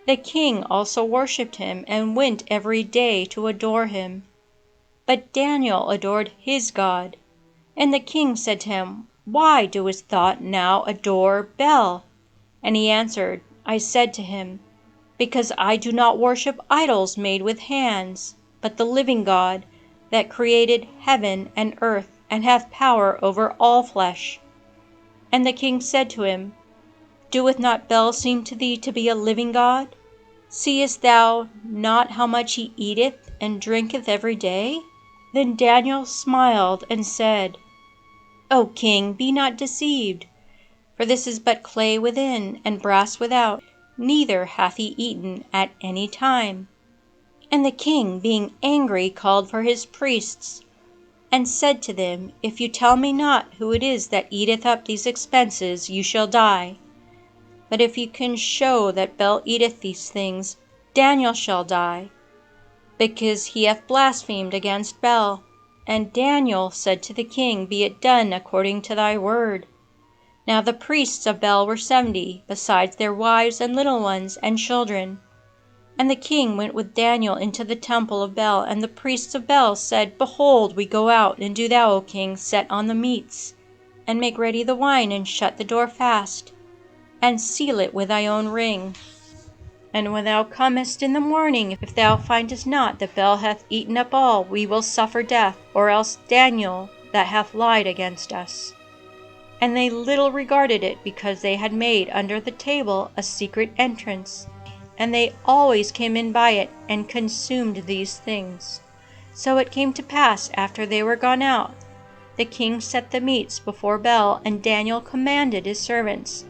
The king also worshipped him, and went every day to adore him. But Daniel adored his God. And the king said to him, Why doest thou now adore Bel? And he answered, I said to him, because I do not worship idols made with hands, but the living God, that created heaven and earth, and hath power over all flesh. And the king said to him, Doeth not Bel seem to thee to be a living God? Seest thou not how much he eateth and drinketh every day? Then Daniel smiled and said, O king, be not deceived, for this is but clay within and brass without, neither hath he eaten at any time. And the king, being angry, called for his priests, and said to them, If you tell me not who it is that eateth up these expenses, you shall die. But if you can show that Bel eateth these things, Daniel shall die, because he hath blasphemed against Bel. And Daniel said to the king, Be it done according to thy word. Now the priests of Bel were 70, besides their wives and little ones and children. And the king went with Daniel into the temple of Bel, and the priests of Bel said, Behold, we go out, and do thou, O king, set on the meats, and make ready the wine, and shut the door fast, and seal it with thy own ring. And when thou comest in the morning, if thou findest not that Bel hath eaten up all, we will suffer death, or else Daniel that hath lied against us. And they little regarded it, because they had made under the table a secret entrance, and they always came in by it, and consumed these things. So it came to pass, after they were gone out, the king set the meats before Bel, and Daniel commanded his servants.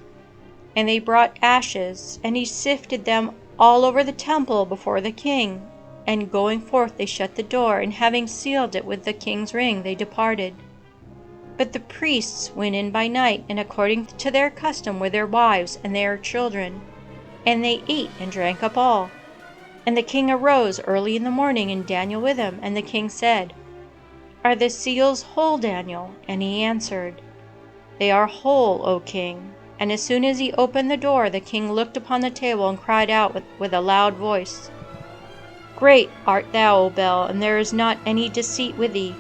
And they brought ashes, and he sifted them all over the temple before the king. And going forth they shut the door, and having sealed it with the king's ring, they departed. But the priests went in by night, and according to their custom with their wives and their children, and they ate and drank up all. And the king arose early in the morning, and Daniel with him. And the king said, Are the seals whole, Daniel? And he answered, They are whole, O king. And as soon as he opened the door, the king looked upon the table and cried out with a loud voice, Great art thou, O Bel, and there is not any deceit with thee.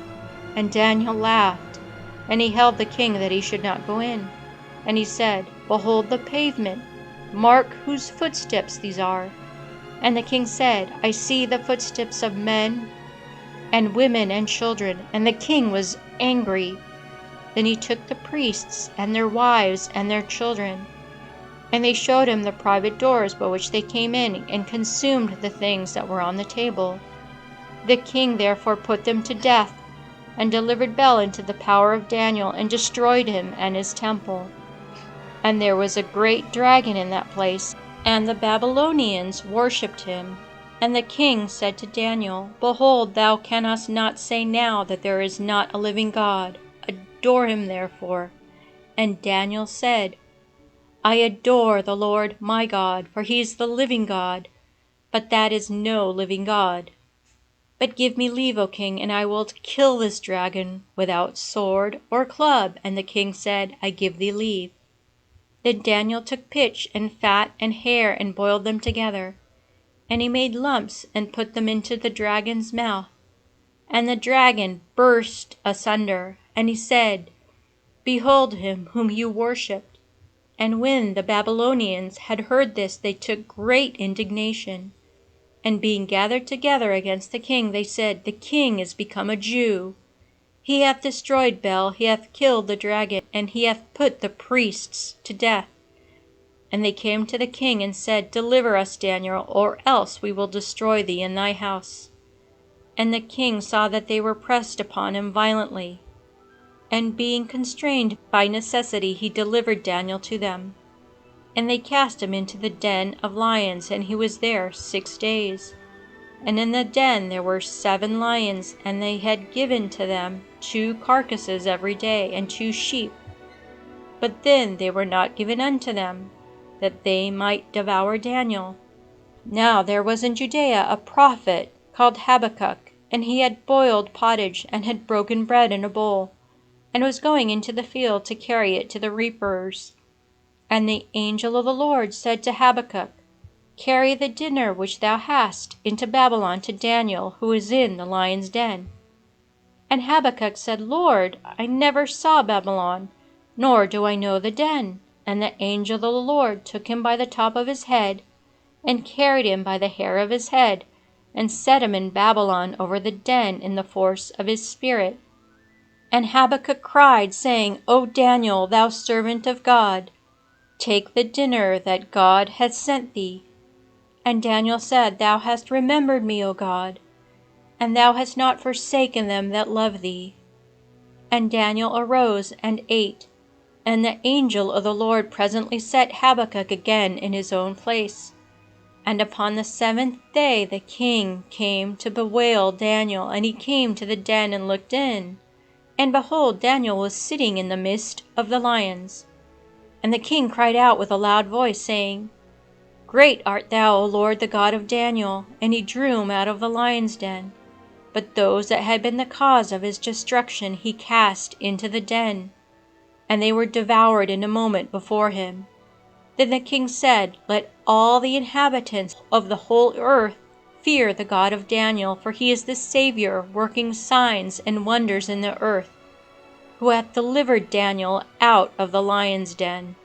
And Daniel laughed, and he held the king that he should not go in. And he said, Behold the pavement, mark whose footsteps these are. And the king said, I see the footsteps of men and women and children. And the king was angry. Then he took the priests and their wives and their children, and they showed him the private doors by which they came in, and consumed the things that were on the table. The king therefore put them to death, and delivered Bel into the power of Daniel, and destroyed him and his temple. And there was a great dragon in that place, and the Babylonians worshipped him. And the king said to Daniel, Behold, thou canst not say now that there is not a living God. Adore him therefore. And Daniel said, I adore the Lord my God, for he is the living God, but that is no living God. But give me leave, O king, and I will kill this dragon without sword or club. And the king said, I give thee leave. Then Daniel took pitch and fat and hair, and boiled them together. And he made lumps, and put them into the dragon's mouth. And the dragon burst asunder. And he said, Behold him whom you worshipped. And when the Babylonians had heard this, they took great indignation. And being gathered together against the king, they said, The king is become a Jew. He hath destroyed Bel, he hath killed the dragon, and he hath put the priests to death. And they came to the king and said, Deliver us, Daniel, or else we will destroy thee in thy house. And the king saw that they were pressed upon him violently, and being constrained by necessity, he delivered Daniel to them. And they cast him into the den of lions, and he was there 6 days. And in the den there were 7 lions, and they had given to them 2 carcasses every day, and 2 sheep. But then they were not given unto them, that they might devour Daniel. Now there was in Judea a prophet called Habakkuk, and he had boiled pottage, and had broken bread in a bowl, and was going into the field to carry it to the reapers. And the angel of the Lord said to Habakkuk, Carry the dinner which thou hast into Babylon to Daniel, who is in the lion's den. And Habakkuk said, Lord, I never saw Babylon, nor do I know the den. And the angel of the Lord took him by the top of his head, and carried him by the hair of his head, and set him in Babylon over the den in the force of his spirit. And Habakkuk cried, saying, O Daniel, thou servant of God, take the dinner that God hath sent thee. And Daniel said, Thou hast remembered me, O God, and thou hast not forsaken them that love thee. And Daniel arose and ate, and the angel of the Lord presently set Habakkuk again in his own place. And upon the 7th day the king came to bewail Daniel, and he came to the den and looked in. And behold, Daniel was sitting in the midst of the lions. And the king cried out with a loud voice, saying, Great art thou, O Lord, the God of Daniel. And he drew him out of the lions' den. But those that had been the cause of his destruction he cast into the den, and they were devoured in a moment before him. Then the king said, Let all the inhabitants of the whole earth fear the God of Daniel, for he is the Savior, working signs and wonders in the earth, who hath delivered Daniel out of the lions' den.